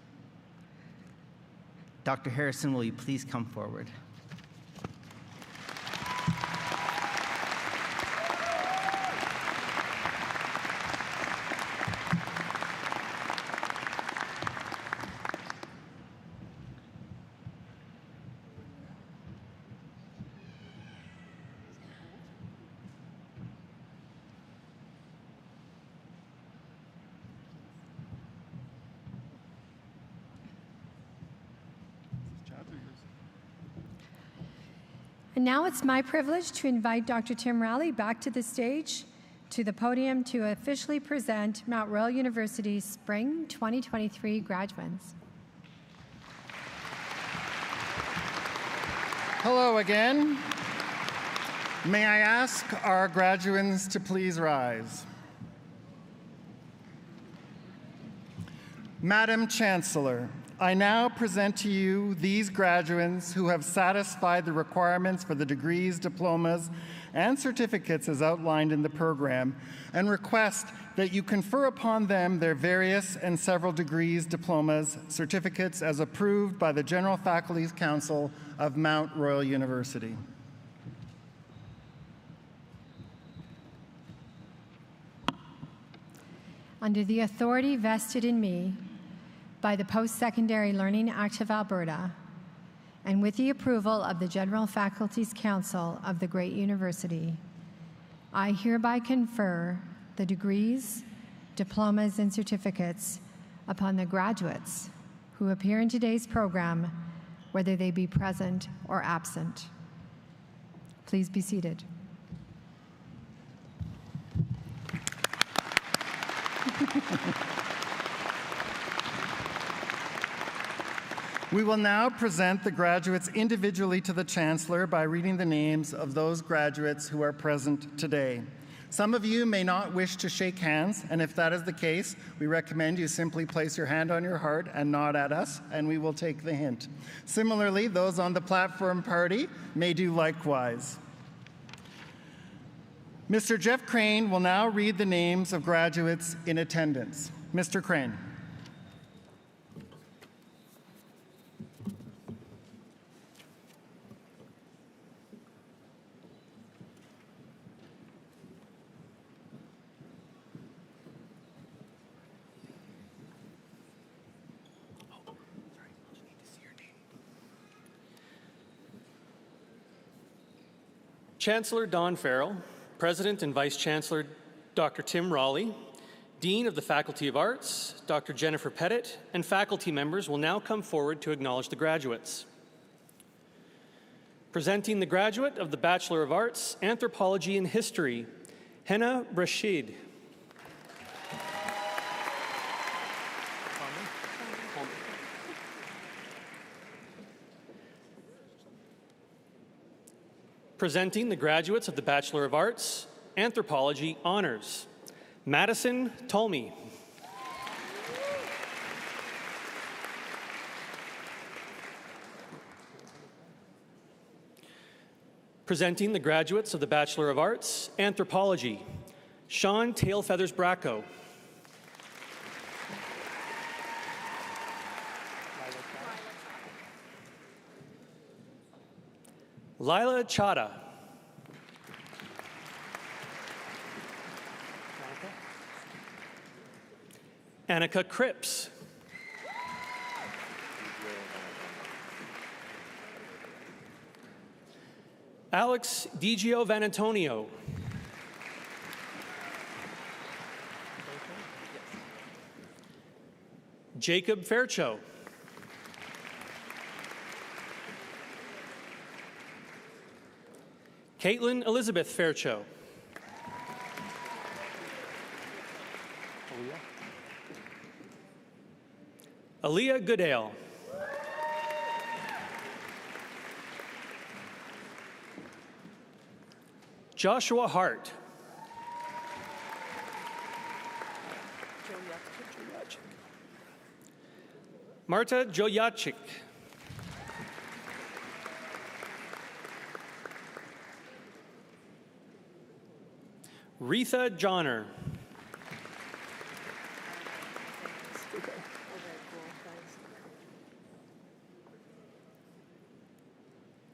Dr. Harrison, will you please come forward? And now it's my privilege to invite Dr. Tim Rowley back to the stage, to the podium, to officially present Mount Royal University's Spring 2023 graduates. Hello again. May I ask our graduands to please rise? Madam Chancellor, I now present to you these graduates who have satisfied the requirements for the degrees, diplomas, and certificates as outlined in the program, and request that you confer upon them their various and several degrees, diplomas, certificates as approved by the General Faculty's Council of Mount Royal University. Under the authority vested in me by the Post-Secondary Learning Act of Alberta, and with the approval of the General Faculty's Council of the Great University, I hereby confer the degrees, diplomas, and certificates upon the graduates who appear in today's program, whether they be present or absent. Please be seated. We will now present the graduates individually to the Chancellor by reading the names of those graduates who are present today. Some of you may not wish to shake hands, and if that is the case, we recommend you simply place your hand on your heart and nod at us, and we will take the hint. Similarly, those on the platform party may do likewise. Mr. Jeff Crane will now read the names of graduates in attendance. Mr. Crane. Chancellor Don Farrell, President and Vice Chancellor Dr. Tim Raleigh, Dean of the Faculty of Arts, Dr. Jennifer Pettit, and faculty members will now come forward to acknowledge the graduates. Presenting the graduate of the Bachelor of Arts, Anthropology and History, Henna Rashid. Presenting the graduates of the Bachelor of Arts, Anthropology Honors, Madison Tolme. Presenting the graduates of the Bachelor of Arts, Anthropology, Sean Tailfeathers Bracco. Lila Chada. Annika Cripps. Alex Digio Van Antonio. Jacob Faircho. Caitlin Elizabeth Faircho. Aaliyah Goodale. Joshua Hart. Marta Jojacik. Retha Johnner.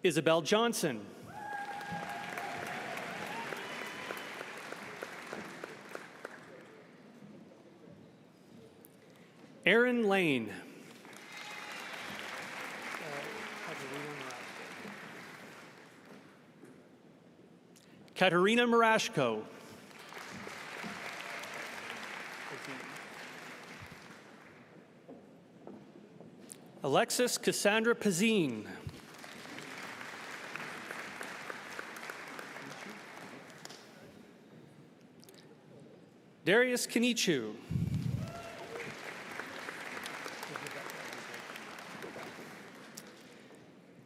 Isabel Johnson. Aaron Lane. Katerina Marashko. Alexis Cassandra Pazine. Darius Kenichu.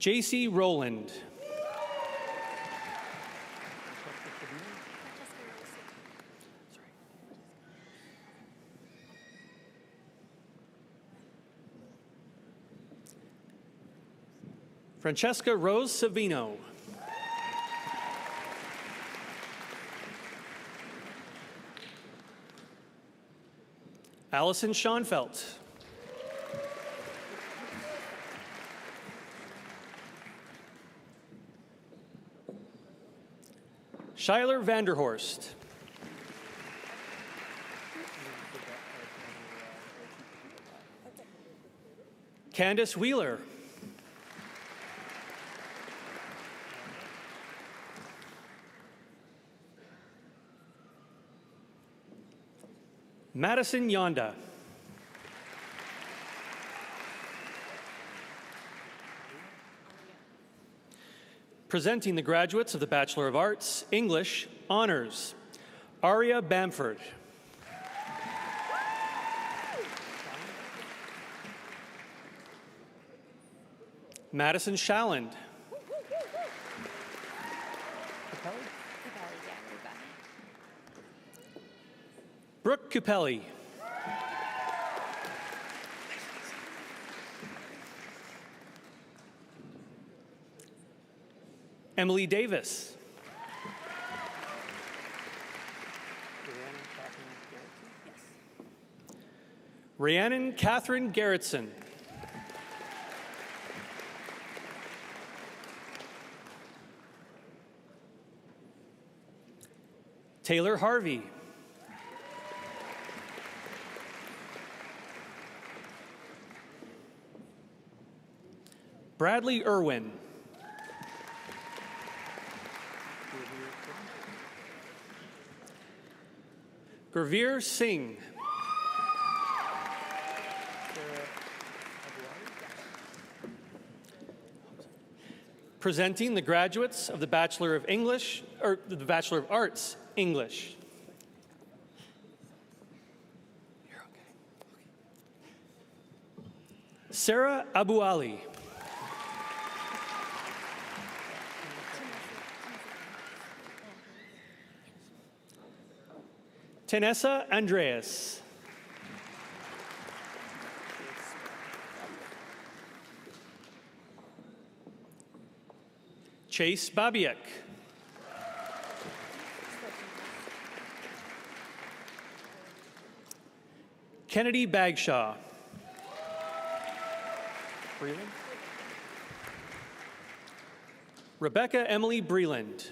JC Rowland. Francesca Rose Savino. Allison Schoenfeld. Schuyler Vanderhorst. Candace Wheeler. Madison Yonda. Presenting the graduates of the Bachelor of Arts, English, Honors, Aria Bamford. Madison Shalland. Brooke Capelli. Emily Davis. Rhiannon Catherine Gerritsen. Taylor Harvey. Bradley Irwin. Gurveer Singh. Presenting the graduates of the Bachelor of English, or the Bachelor of Arts, English. You're okay. Sarah Abu Ali. Tanessa Andreas. Chase Babiak. Kennedy Bagshaw. Rebecca Emily Breland.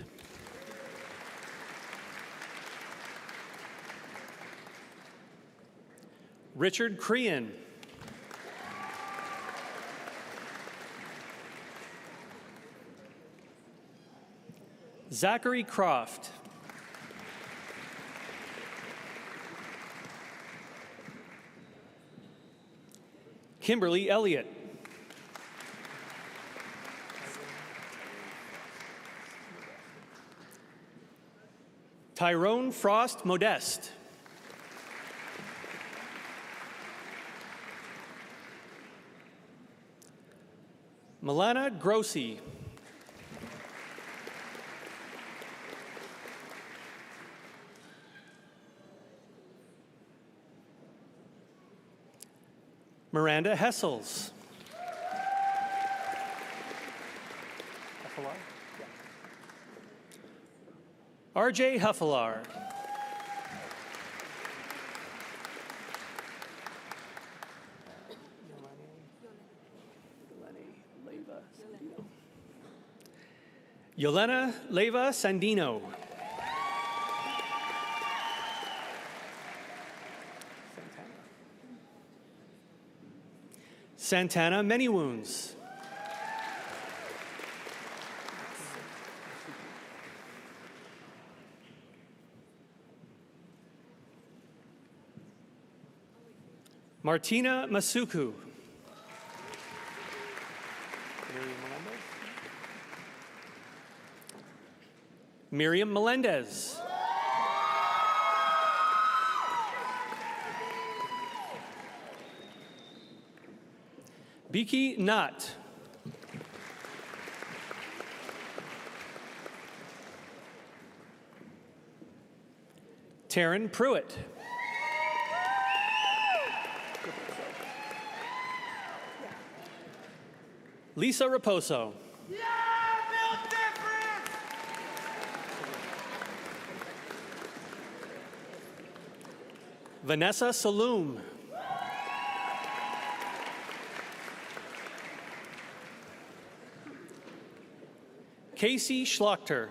Richard Crean. Zachary Croft. Kimberly Elliott. Tyrone Frost Modeste. Milana Grossi. Miranda Hessels. RJ Huffalar. Yelena Leva Sandino. Santana Many Wounds. Martina Masuku. Miriam Melendez. Biki Knott. Taryn Pruitt. Lisa Raposo. Vanessa Saloom. Casey Schlochter.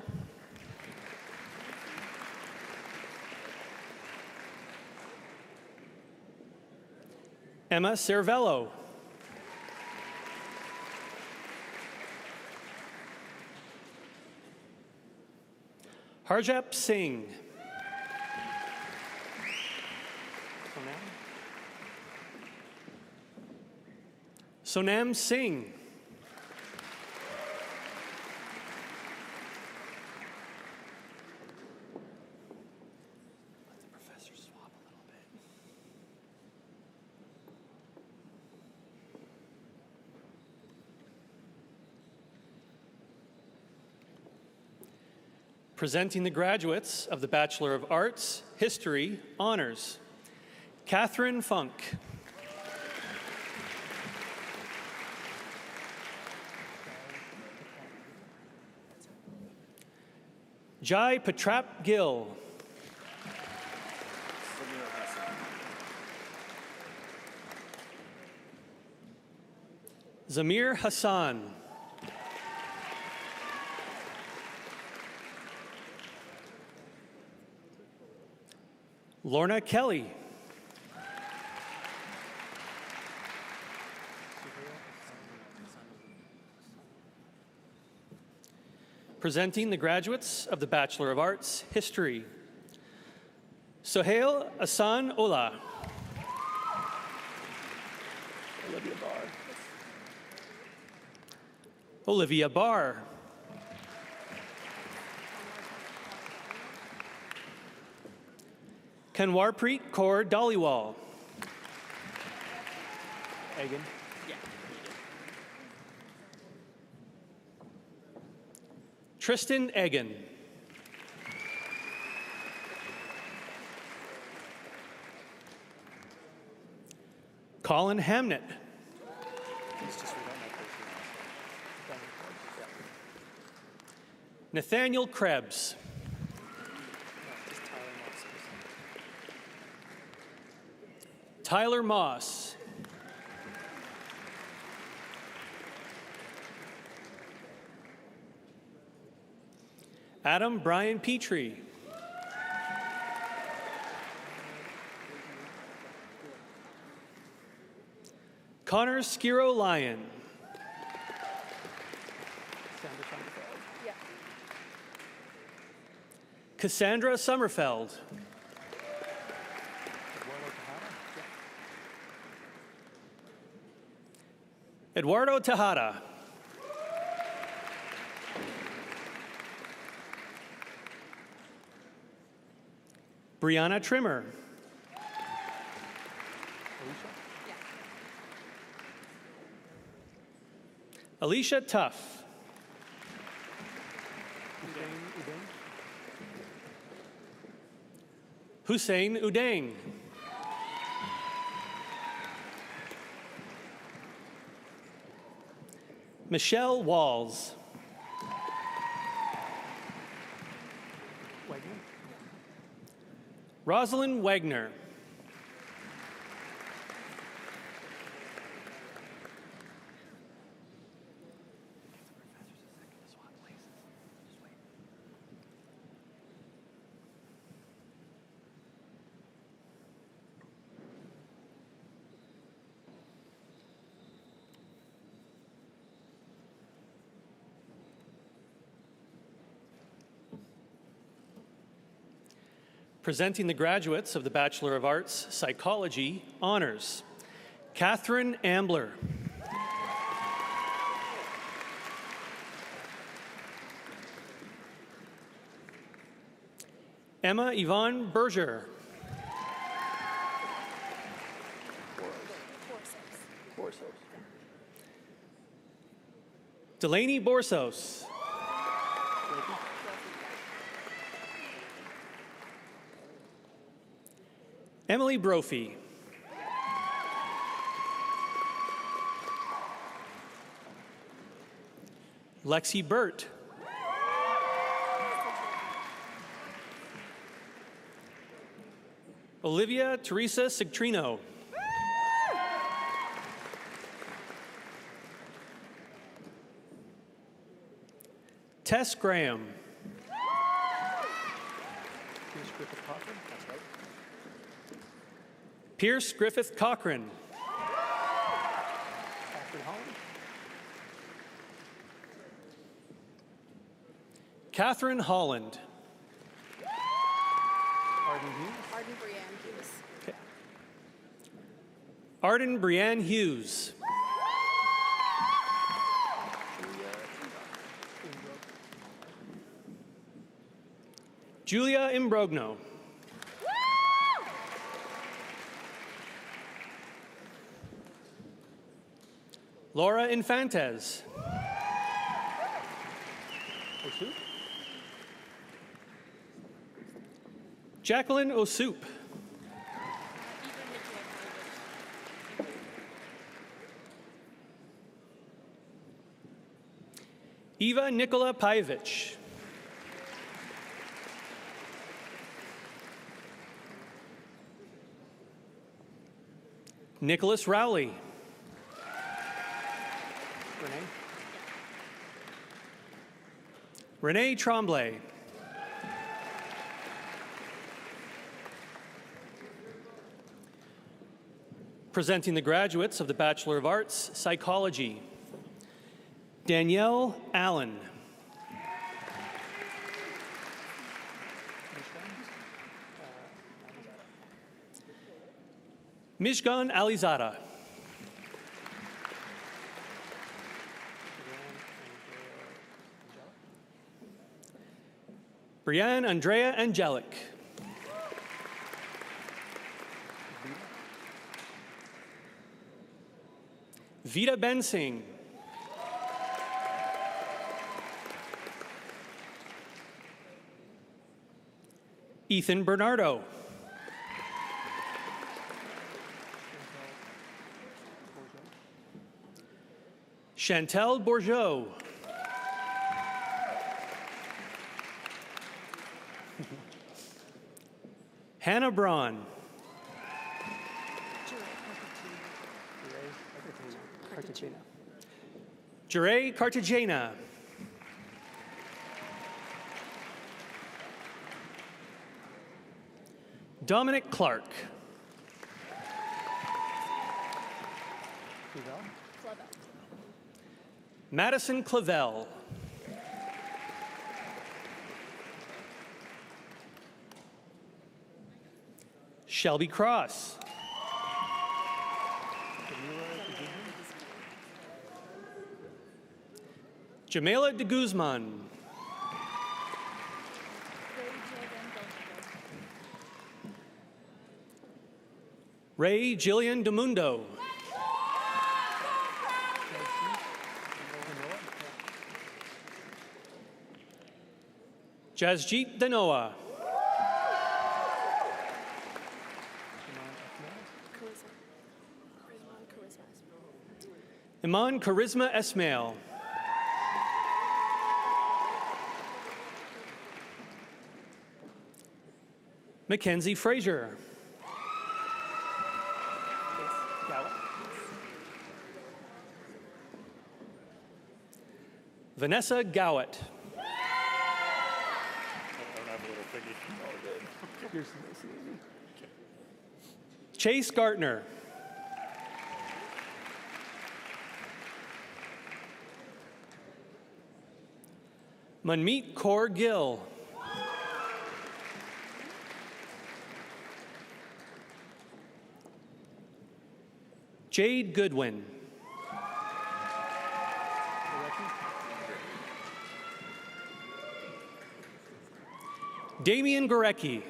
Emma Cervello. Harjap Singh. Sonam Singh. Let the professor swap a little bit. Presenting the graduates of the Bachelor of Arts, History, Honors. Catherine Funk. Jai Patrap Gill. Zamir Hassan. Lorna Kelly. Presenting the graduates of the Bachelor of Arts, History. Sohail Hassan Ola. Olivia Barr. Kanwarpreet Kaur Dhaliwal. Egan. Tristan Egan. Colin Hamnett. Nathaniel Krebs. Tyler Moss. Adam Brian Petrie. Connor Skiro Lyon. Cassandra Sommerfeld. Eduardo Tejada. Brianna Trimmer. Alicia Tuff. Hussein Udang. Michelle Walls. Rosalind Wagner. Presenting the graduates of the Bachelor of Arts, Psychology Honors. Catherine Ambler. Emma Yvonne Berger. Delaney Borsos. Emily Brophy. Lexi Burt. Olivia Teresa Sigtrino. Tess Graham. Pierce Griffith Cochran. Catherine Holland. Arden Brianne Hughes. Okay. Arden Brianne Hughes. Julia Imbrogno. Laura Infantes. Jacqueline Osoup. Eva Nikola Paevich. Nicholas Rowley. Renee Tremblay. Presenting the graduates of the Bachelor of Arts, Psychology. Danielle Allen. Mishgan Alizada. Brianne Andrea Angelic. Vida Ben Singh. Ethan Bernardo. Chantel Bourgeot. Hannah Braun. Jure Cartagena. Dominic Clark. Madison Clavel. Shelby Cross. Jamela de Guzman. Ray Jillian DeMundo. Jasjeet Danoa. Iman Charisma Esmail. Mackenzie Frazier. Vanessa Gowett. Chase Gartner. Manmeet Kaur Gill. Jade Goodwin. Damian Gorecki.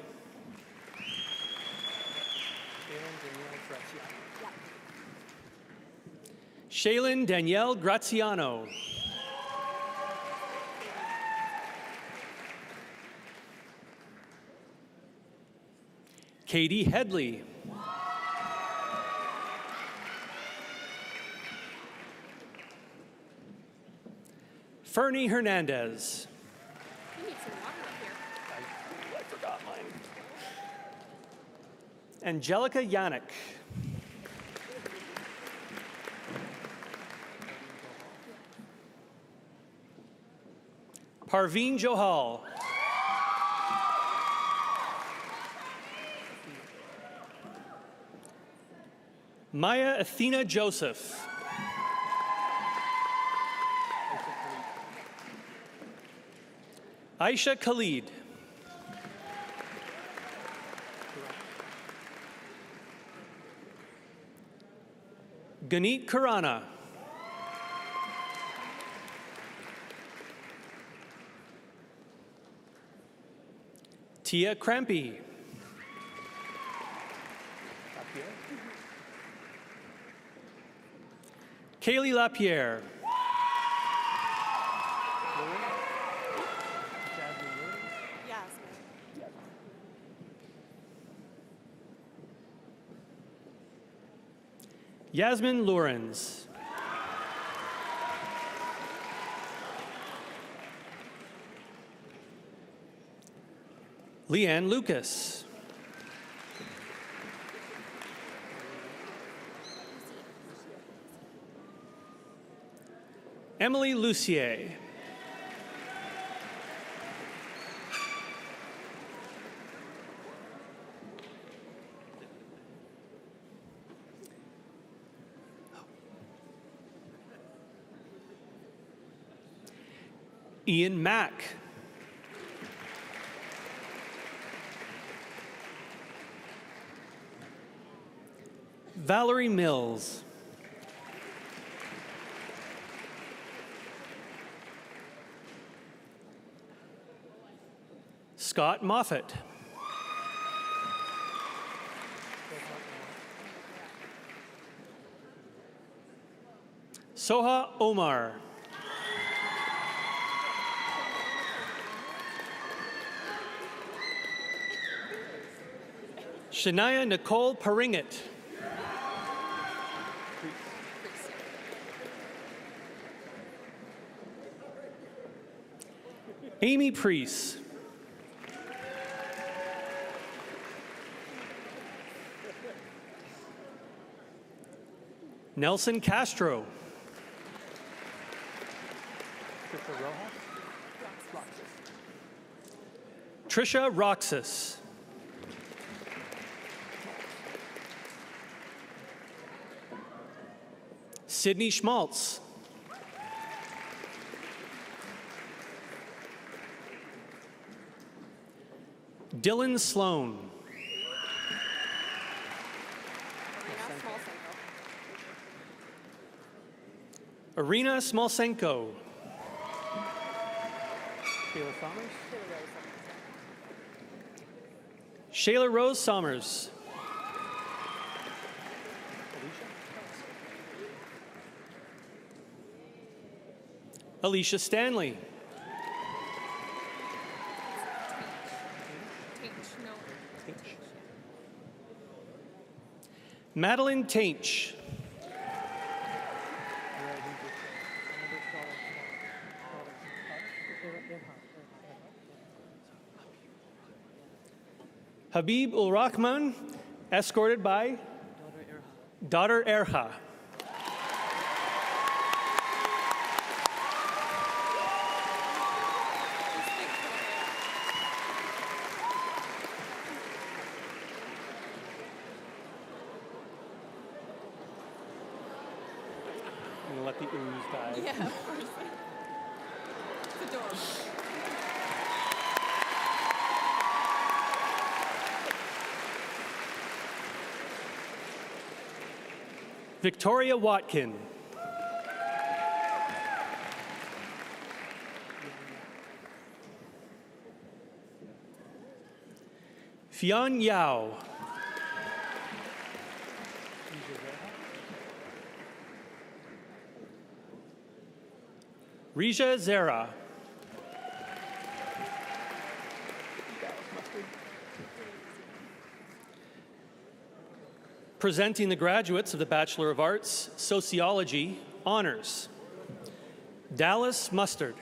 Shaylin Danielle Graziano. Katie Headley. Fernie Hernandez. You need some water up here. I forgot mine. Angelica Yannick. Parveen Johal. Maya Athena Joseph. Aisha Khalid. Ganeet Khurana. Tia Crampy. Kaylee Lapierre. Yasmin Lawrence. Leanne Lucas. Emily Lucier. Ian Mack. Valerie Mills. Scott Moffat. Soha Omar. Shania Nicole Paringit. Amy Priest. Nelson Castro. Trisha Roxas. Sydney Schmaltz. Dylan Sloan. Irina Smolsenko. Shayla Rose Sommers. Alicia Stanley. Madeline Tainch. Habib ul Rahman, escorted by daughter Erha. I'm gonna let the ooze die. Yeah, of course. It's adorable. Victoria Watkin. Fian Yao. Rija Zera. Presenting the graduates of the Bachelor of Arts, Sociology, Honors. Dallas Mustard.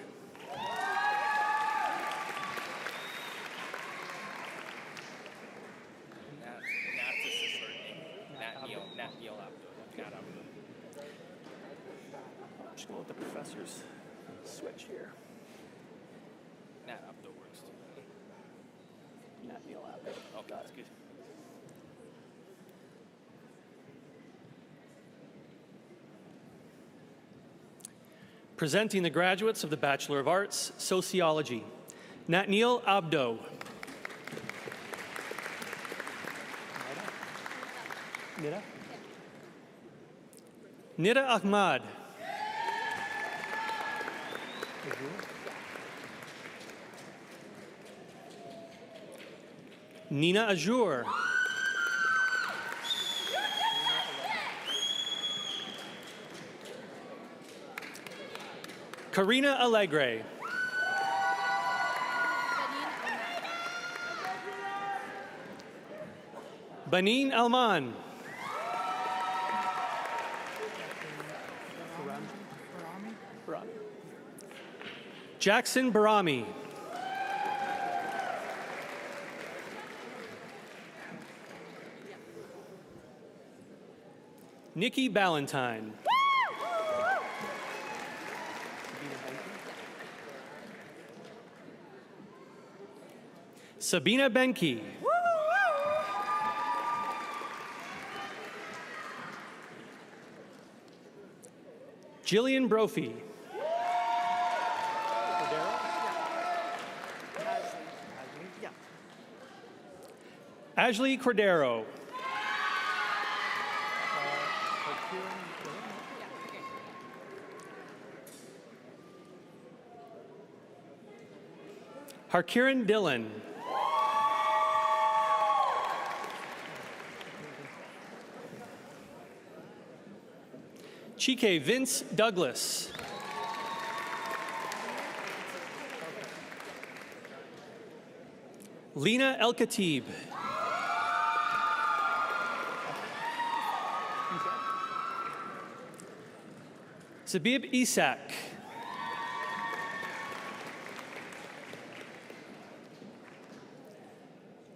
Just going to let the professors switch here. Nat Abdo works too. Nat Neil Abdo. Oh, that's good. Presenting the graduates of the Bachelor of Arts, Sociology. Natniel Abdo. Nida? Nida Ahmad. Nina Ajour. Karina Allegre. Banin Alman. Jackson Barami. Nikki Ballantyne. Sabina Benke. Jillian Brophy. Ashley Cordero. Harkiran Dillon. Chike Vince Douglas. Lena El Khatib. Zabib Isak.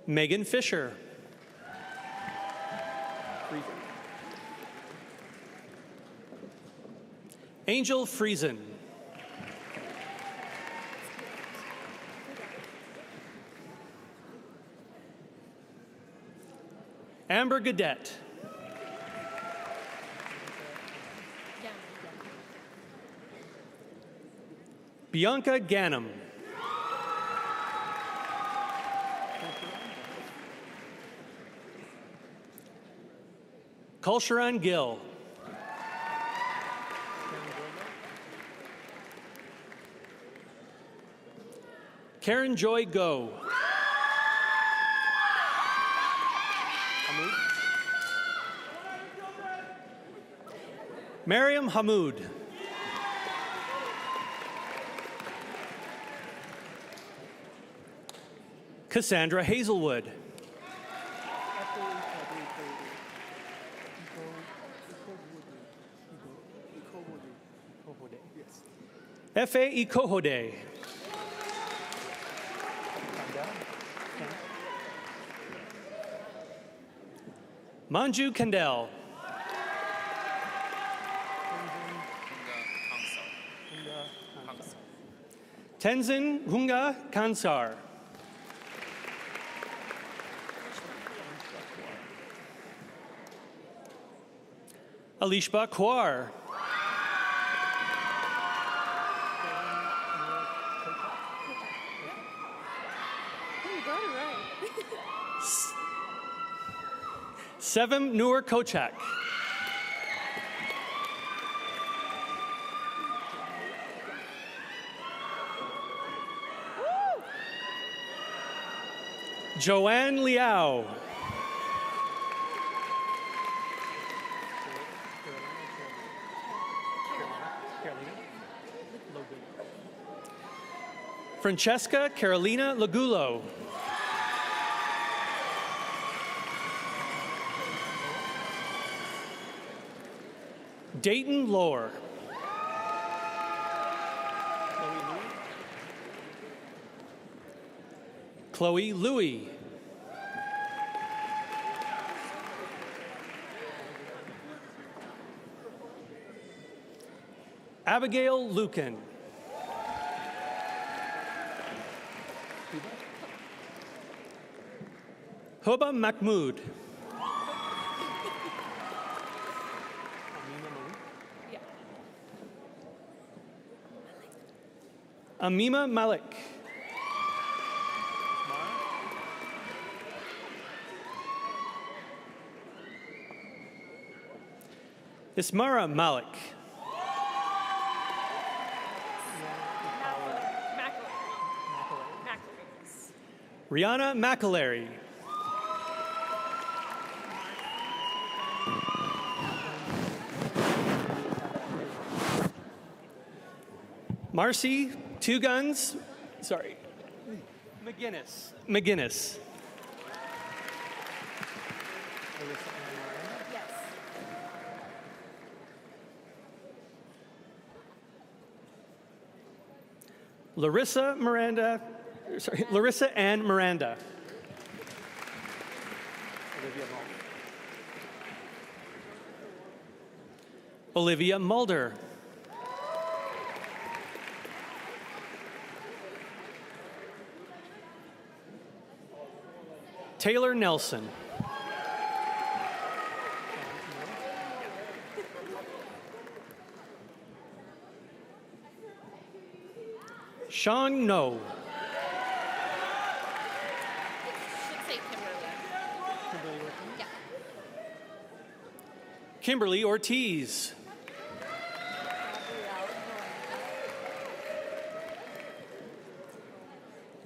Megan Fisher. Angel Friesen. Amber Gadet. Bianca Ganem. Kulsharan Gill. Karen Joy Go. Mariam Hamoud. Cassandra Hazelwood. Efe Ikohode. Manju Kandel. Tenzin Hunga Kansar. Alishba Kwar. Sevim Noor Kochak. Joanne Liao. Francesca Carolina Lagulo. Dayton Lohr. Chloe Louie. Abigail Lucan. Hoba Mahmood. Amima Malik. Ismara Malik. Rihanna McAlery. Marcy Two Guns, sorry, McGinnis. Larissa Ann Miranda. Olivia Mulder. Taylor Nelson. Sean No. Should say Kimberly. Yeah. Kimberly Ortiz.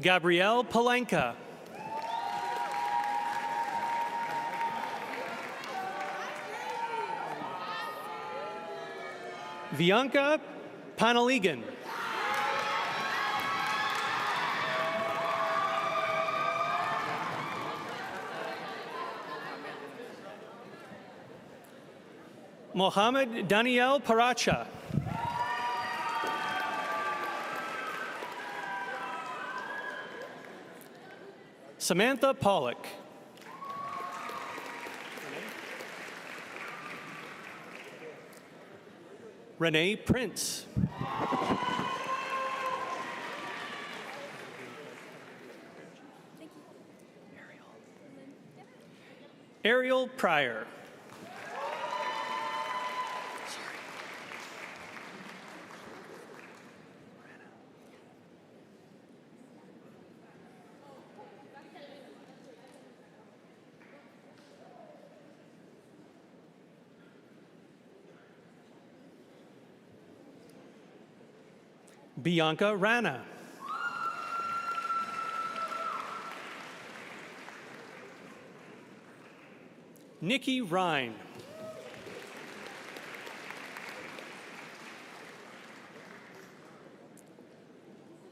Gabrielle Palenka. Bianca Panaligan. Mohammed Daniel Paracha. Samantha Pollock. Renee Prince. Ariel Pryor. Bianca Rana. Nikki Ryan.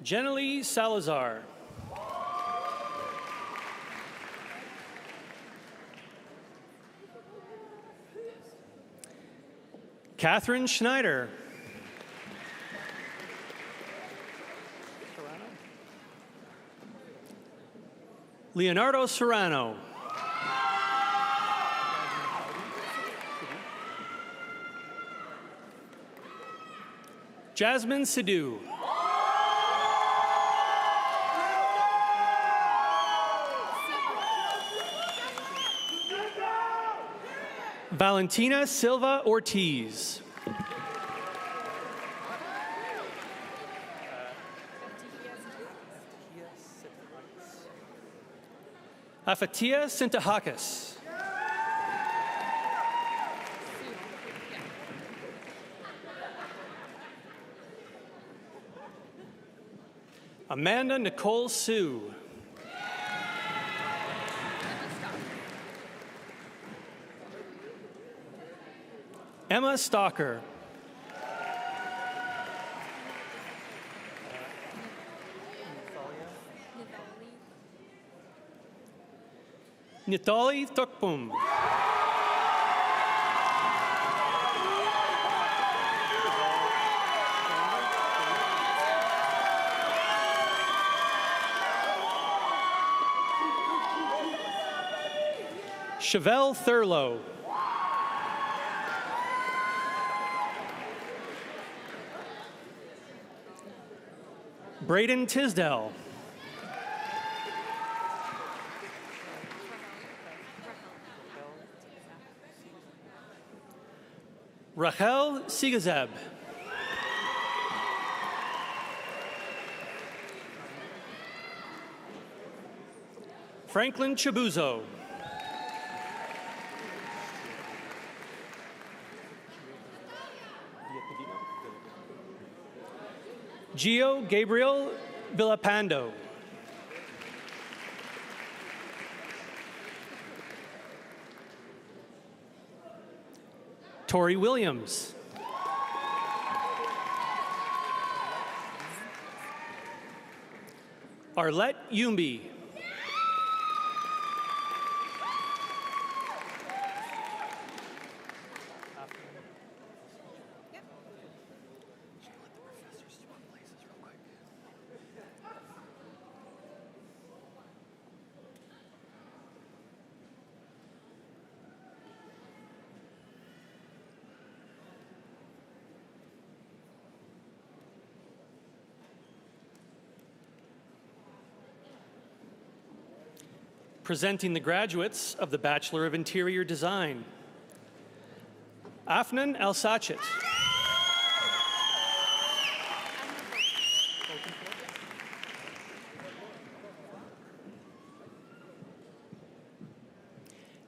Jenalee Salazar. Catherine Schneider. Leonardo Serrano. Jasmine Sidhu. Valentina Silva Ortiz. Afatia Sintahakis. Amanda Nicole Sue. Emma Stalker. Nitali Thukpum. Chevelle Thurlow. Braden Tisdale. Rachel Sigazeb. Franklin Chabuzo. Gio Gabriel Villapando. Tori Williams. Arlette Yumbi. Presenting the graduates of the Bachelor of Interior Design. Afnan El-Sachet.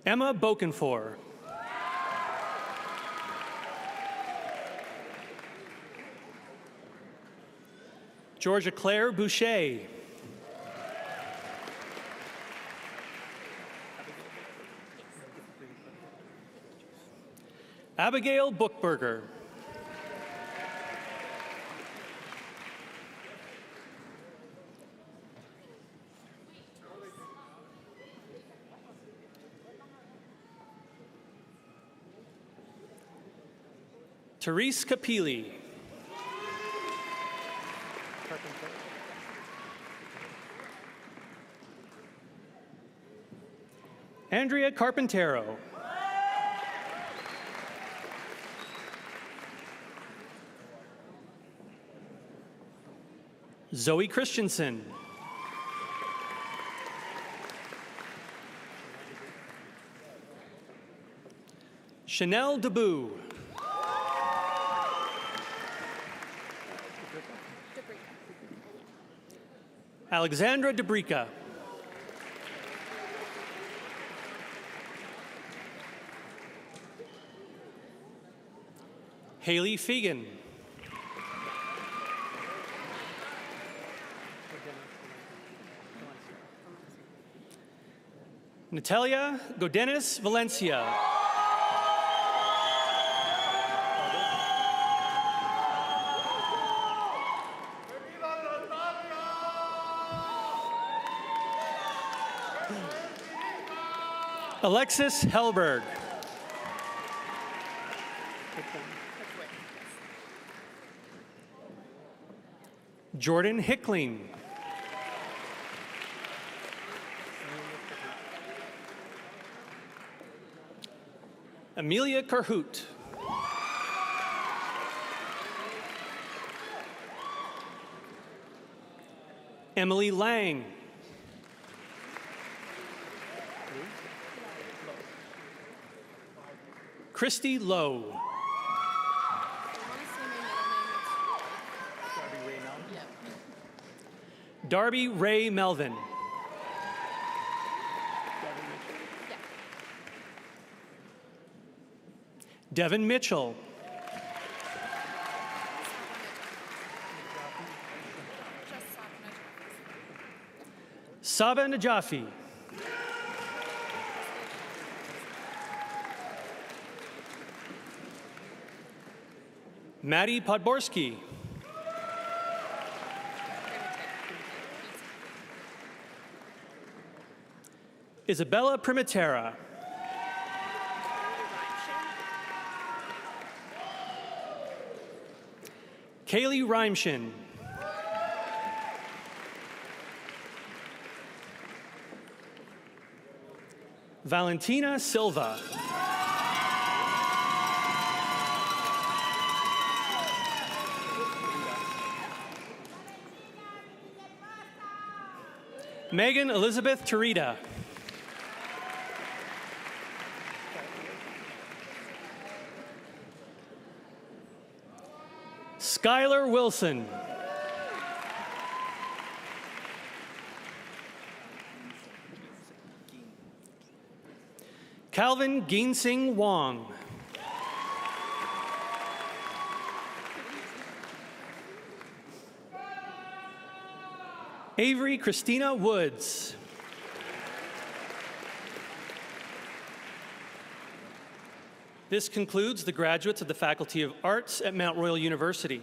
Emma Bokenfor. Georgia Claire Boucher. Abigail Bookberger. Therese Capili. Andrea Carpintero. Zoe Christensen. Chanel Deboo. Alexandra Debrica. Haley Fegan. Natalia Godenis Valencia. Alexis Hellberg. Jordan Hickling. Amelia Carhoot. Emily Lang. Christy Lowe. Darby Ray Melvin. Devin Mitchell. Saba Najafi. Maddie Podborski. Isabella Primatera. Kaylee Reimshin. Valentina Silva. Megan Elizabeth Tarita. Skylar Wilson. Calvin Ginsing Wong. Avery Christina Woods. This concludes the graduates of the Faculty of Arts at Mount Royal University.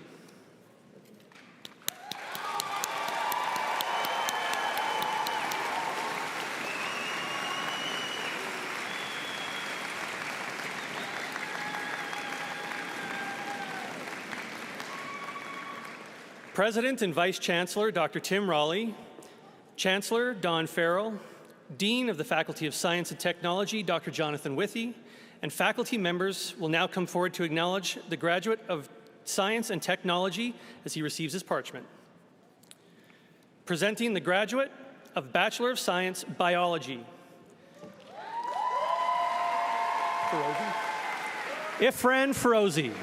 President and Vice Chancellor Dr. Tim Raleigh, Chancellor Don Farrell, Dean of the Faculty of Science and Technology Dr. Jonathan Withy, and faculty members will now come forward to acknowledge the graduate of Science and Technology as he receives his parchment. Presenting the graduate of Bachelor of Science Biology, Ifran Ferozi.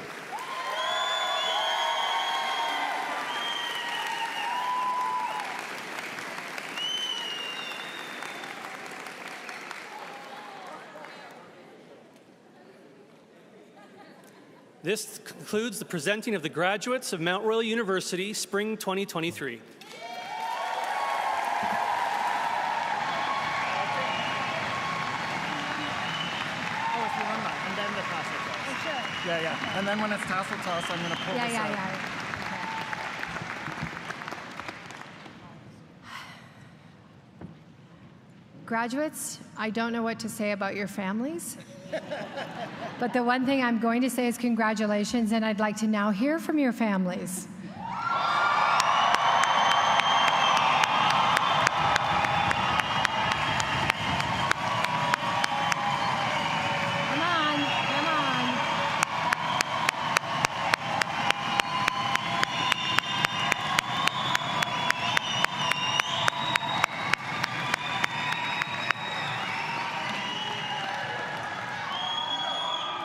This concludes the presenting of the graduates of Mount Royal University, Spring 2023. Oh, if you want that, and then the Tassel. Yeah. And then when it's tassel toss, I'm going to pull this out. Yeah. Graduates, I don't know what to say about your families, but the one thing I'm going to say is congratulations, and I'd like to now hear from your families.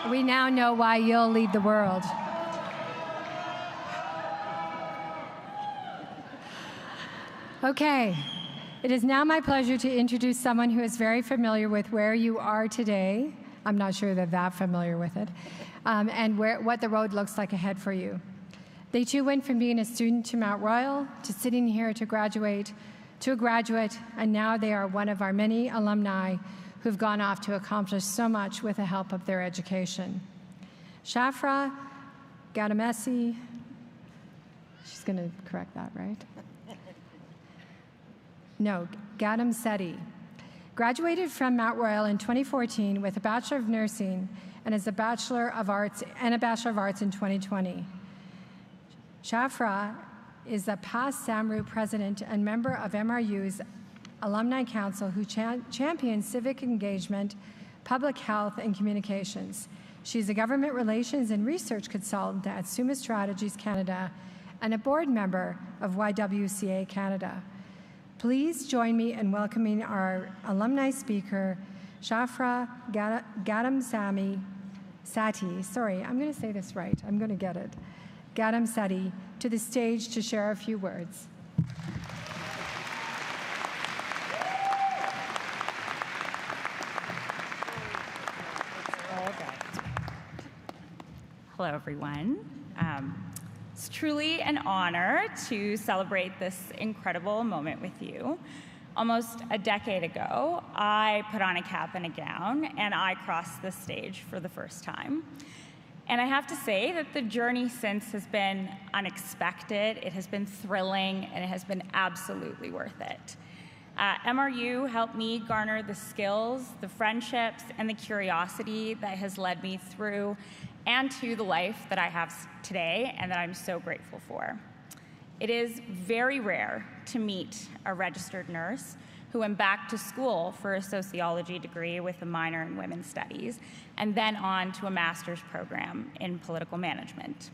We now know why you'll lead the world. Okay, it is now my pleasure to introduce someone who is very familiar with where you are today. I'm not sure they're that familiar with it, and what the road looks like ahead for you. They too went from being a student to Mount Royal, to sitting here to graduate, to a graduate, and now they are one of our many alumni who've gone off to accomplish so much with the help of their education. Shafra Gadamesi, she's going to correct that, right? No, Gadamseti, graduated from Mount Royal in 2014 with a Bachelor of Nursing and as a Bachelor of Arts in 2020. Shafra is a past SAMRU president and member of MRU's Alumni Council who champions civic engagement, public health, and communications. She's a government relations and research consultant at Summa Strategies Canada and a board member of YWCA Canada. Please join me in welcoming our alumni speaker, Shafra Gadamseti. Sorry, I'm going to say this right. I'm going to get it. Gadamseti, to the stage to share a few words. Hello, everyone. It's truly an honor to celebrate this incredible moment with you. Almost a decade ago, I put on a cap and a gown, and I crossed the stage for the first time. And I have to say that the journey since has been unexpected, it has been thrilling, and it has been absolutely worth it. MRU helped me garner the skills, the friendships, and the curiosity that has led me through and to the life that I have today and that I'm so grateful for. It is very rare to meet a registered nurse who went back to school for a sociology degree with a minor in women's studies and then on to a master's program in political management.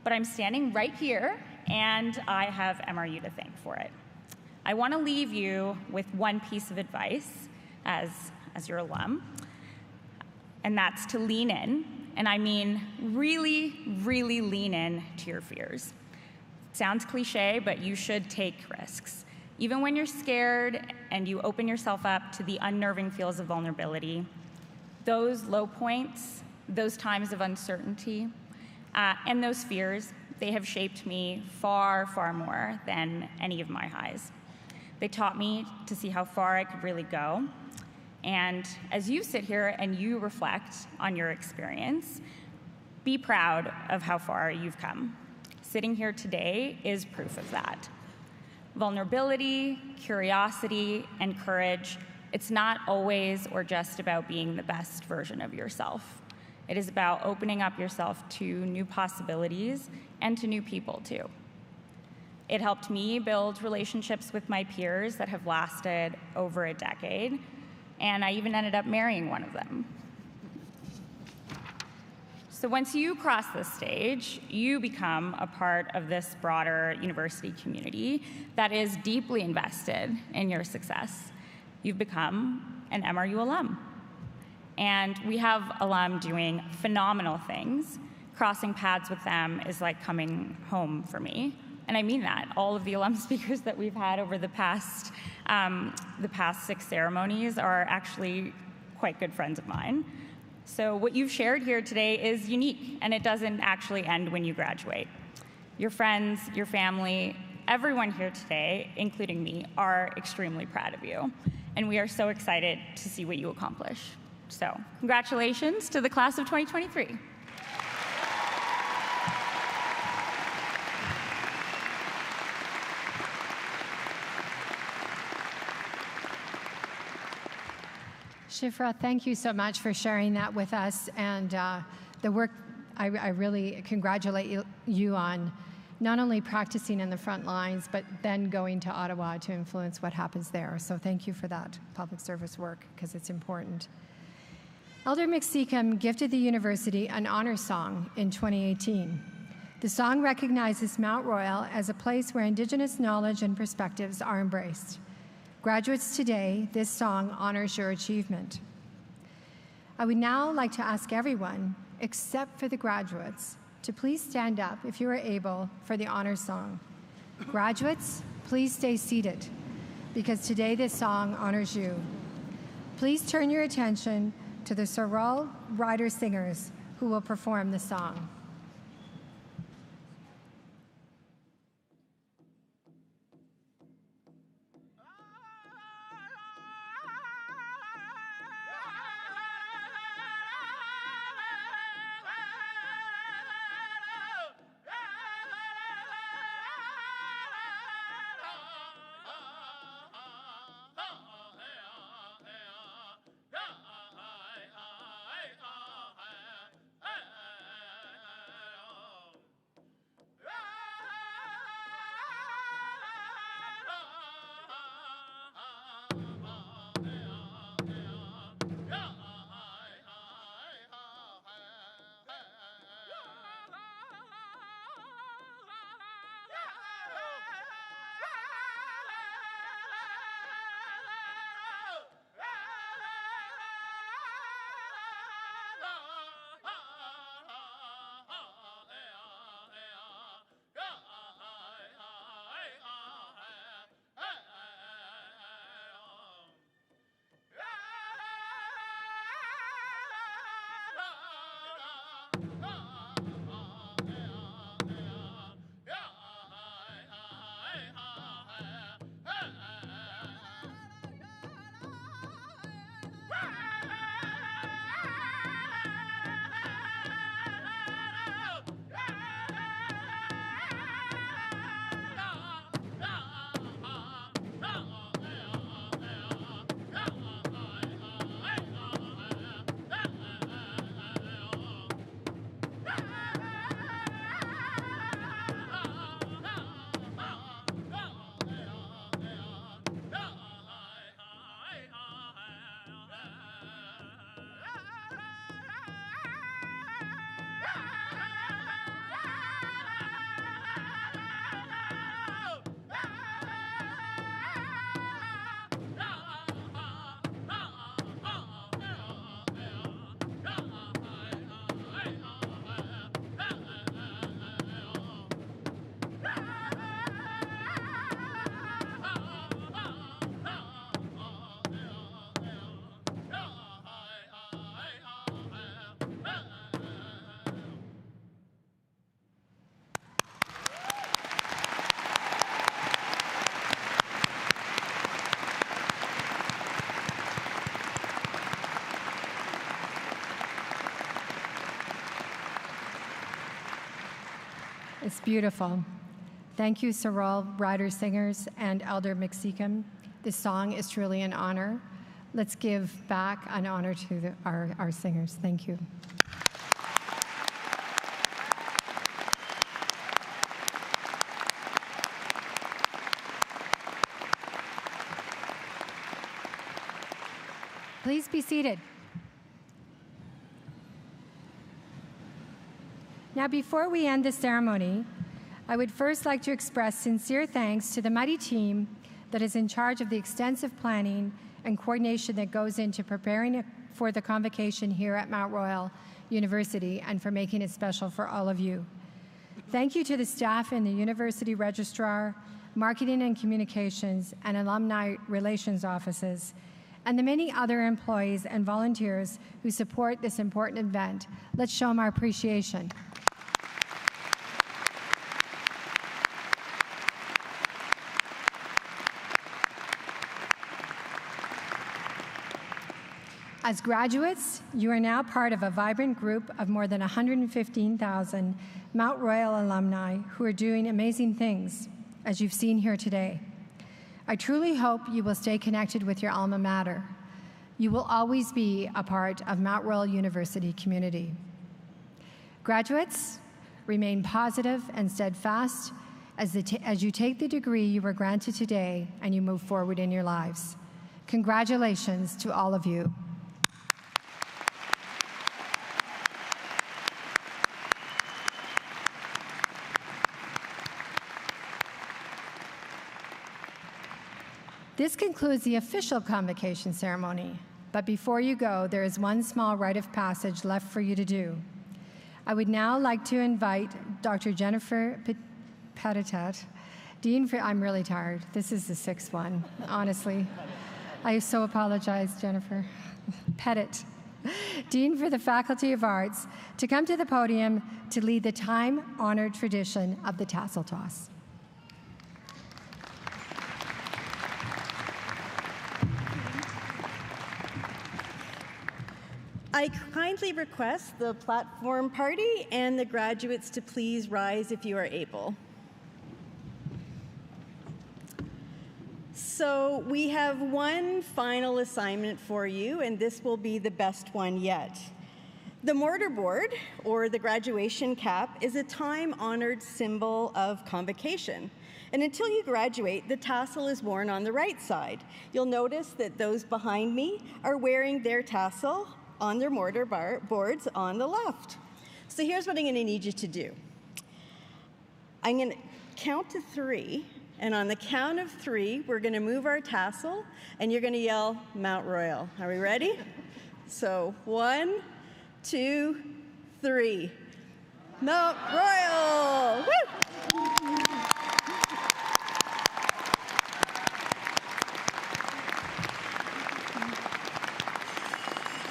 But I'm standing right here and I have MRU to thank for it. I want to leave you with one piece of advice as your alum, and that's to lean in. And I mean really, really lean in to your fears. It sounds cliche, but you should take risks. Even when you're scared and you open yourself up to the unnerving feels of vulnerability, those low points, those times of uncertainty, and those fears, they have shaped me far, far more than any of my highs. They taught me to see how far I could really go. And as you sit here and you reflect on your experience, be proud of how far you've come. Sitting here today is proof of that. Vulnerability, curiosity, and courage, it's not always or just about being the best version of yourself. It is about opening up yourself to new possibilities and to new people too. It helped me build relationships with my peers that have lasted over a decade, and I even ended up marrying one of them. So once you cross this stage, you become a part of this broader university community that is deeply invested in your success. You've become an MRU alum. And we have alum doing phenomenal things. Crossing paths with them is like coming home for me. And I mean that. All of the alum speakers that we've had over the past 6 ceremonies are actually quite good friends of mine. So what you've shared here today is unique, and it doesn't actually end when you graduate. Your friends, your family, everyone here today, including me, are extremely proud of you. And we are so excited to see what you accomplish. So congratulations to the class of 2023. Shifra, thank you so much for sharing that with us, and the work I really congratulate you on not only practicing in the front lines, but then going to Ottawa to influence what happens there. So thank you for that public service work, because it's important. Elder McSeacom gifted the university an honor song in 2018. The song recognizes Mount Royal as a place where Indigenous knowledge and perspectives are embraced. Graduates today, this song honors your achievement. I would now like to ask everyone, except for the graduates, to please stand up if you are able for the honor song. Graduates, please stay seated, because today this song honors you. Please turn your attention to the Sorrel Rider Singers, who will perform the song. It's beautiful. Thank you, Sorrel Rider Singers and Elder McSeacom. This song is truly an honor. Let's give back an honor to our singers. Thank you. Please be seated. Now, before we end the ceremony, I would first like to express sincere thanks to the mighty team that is in charge of the extensive planning and coordination that goes into preparing for the convocation here at Mount Royal University, and for making it special for all of you. Thank you to the staff in the University Registrar, Marketing and Communications, and Alumni Relations offices, and the many other employees and volunteers who support this important event. Let's show them our appreciation. As graduates, you are now part of a vibrant group of more than 115,000 Mount Royal alumni who are doing amazing things, as you've seen here today. I truly hope you will stay connected with your alma mater. You will always be a part of Mount Royal University community. Graduates, remain positive and steadfast as you take the degree you were granted today and you move forward in your lives. Congratulations to all of you. This concludes the official convocation ceremony, but before you go, there is one small rite of passage left for you to do. I would now like to invite Dr. Jennifer Petitat, Dean for, I'm really tired. This is the sixth one, honestly. I so apologize, Jennifer. Pettit, Dean for the Faculty of Arts, to come to the podium to lead the time-honored tradition of the Tassel toss. I kindly request the platform party and the graduates to please rise if you are able. So we have one final assignment for you, and this will be the best one yet. The mortarboard, or the graduation cap, is a time-honored symbol of convocation. And until you graduate, the tassel is worn on the right side. You'll notice that those behind me are wearing their tassel on their mortar boards on the left. So here's what I'm going to need you to do. I'm going to count to 3, and on the count of 3, we're going to move our tassel, and you're going to yell Mount Royal. Are we ready? So 1, 2, 3. Mount Royal! Woo!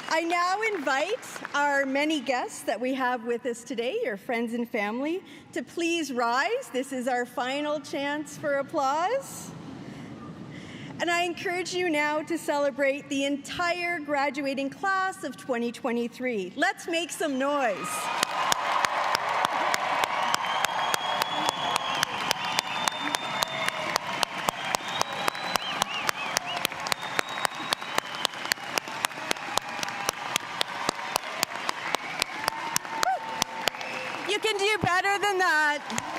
I now invite our many guests that we have with us today, your friends and family, to please rise. This is our final chance for applause. And I encourage you now to celebrate the entire graduating class of 2023. Let's make some noise. You can do better than that.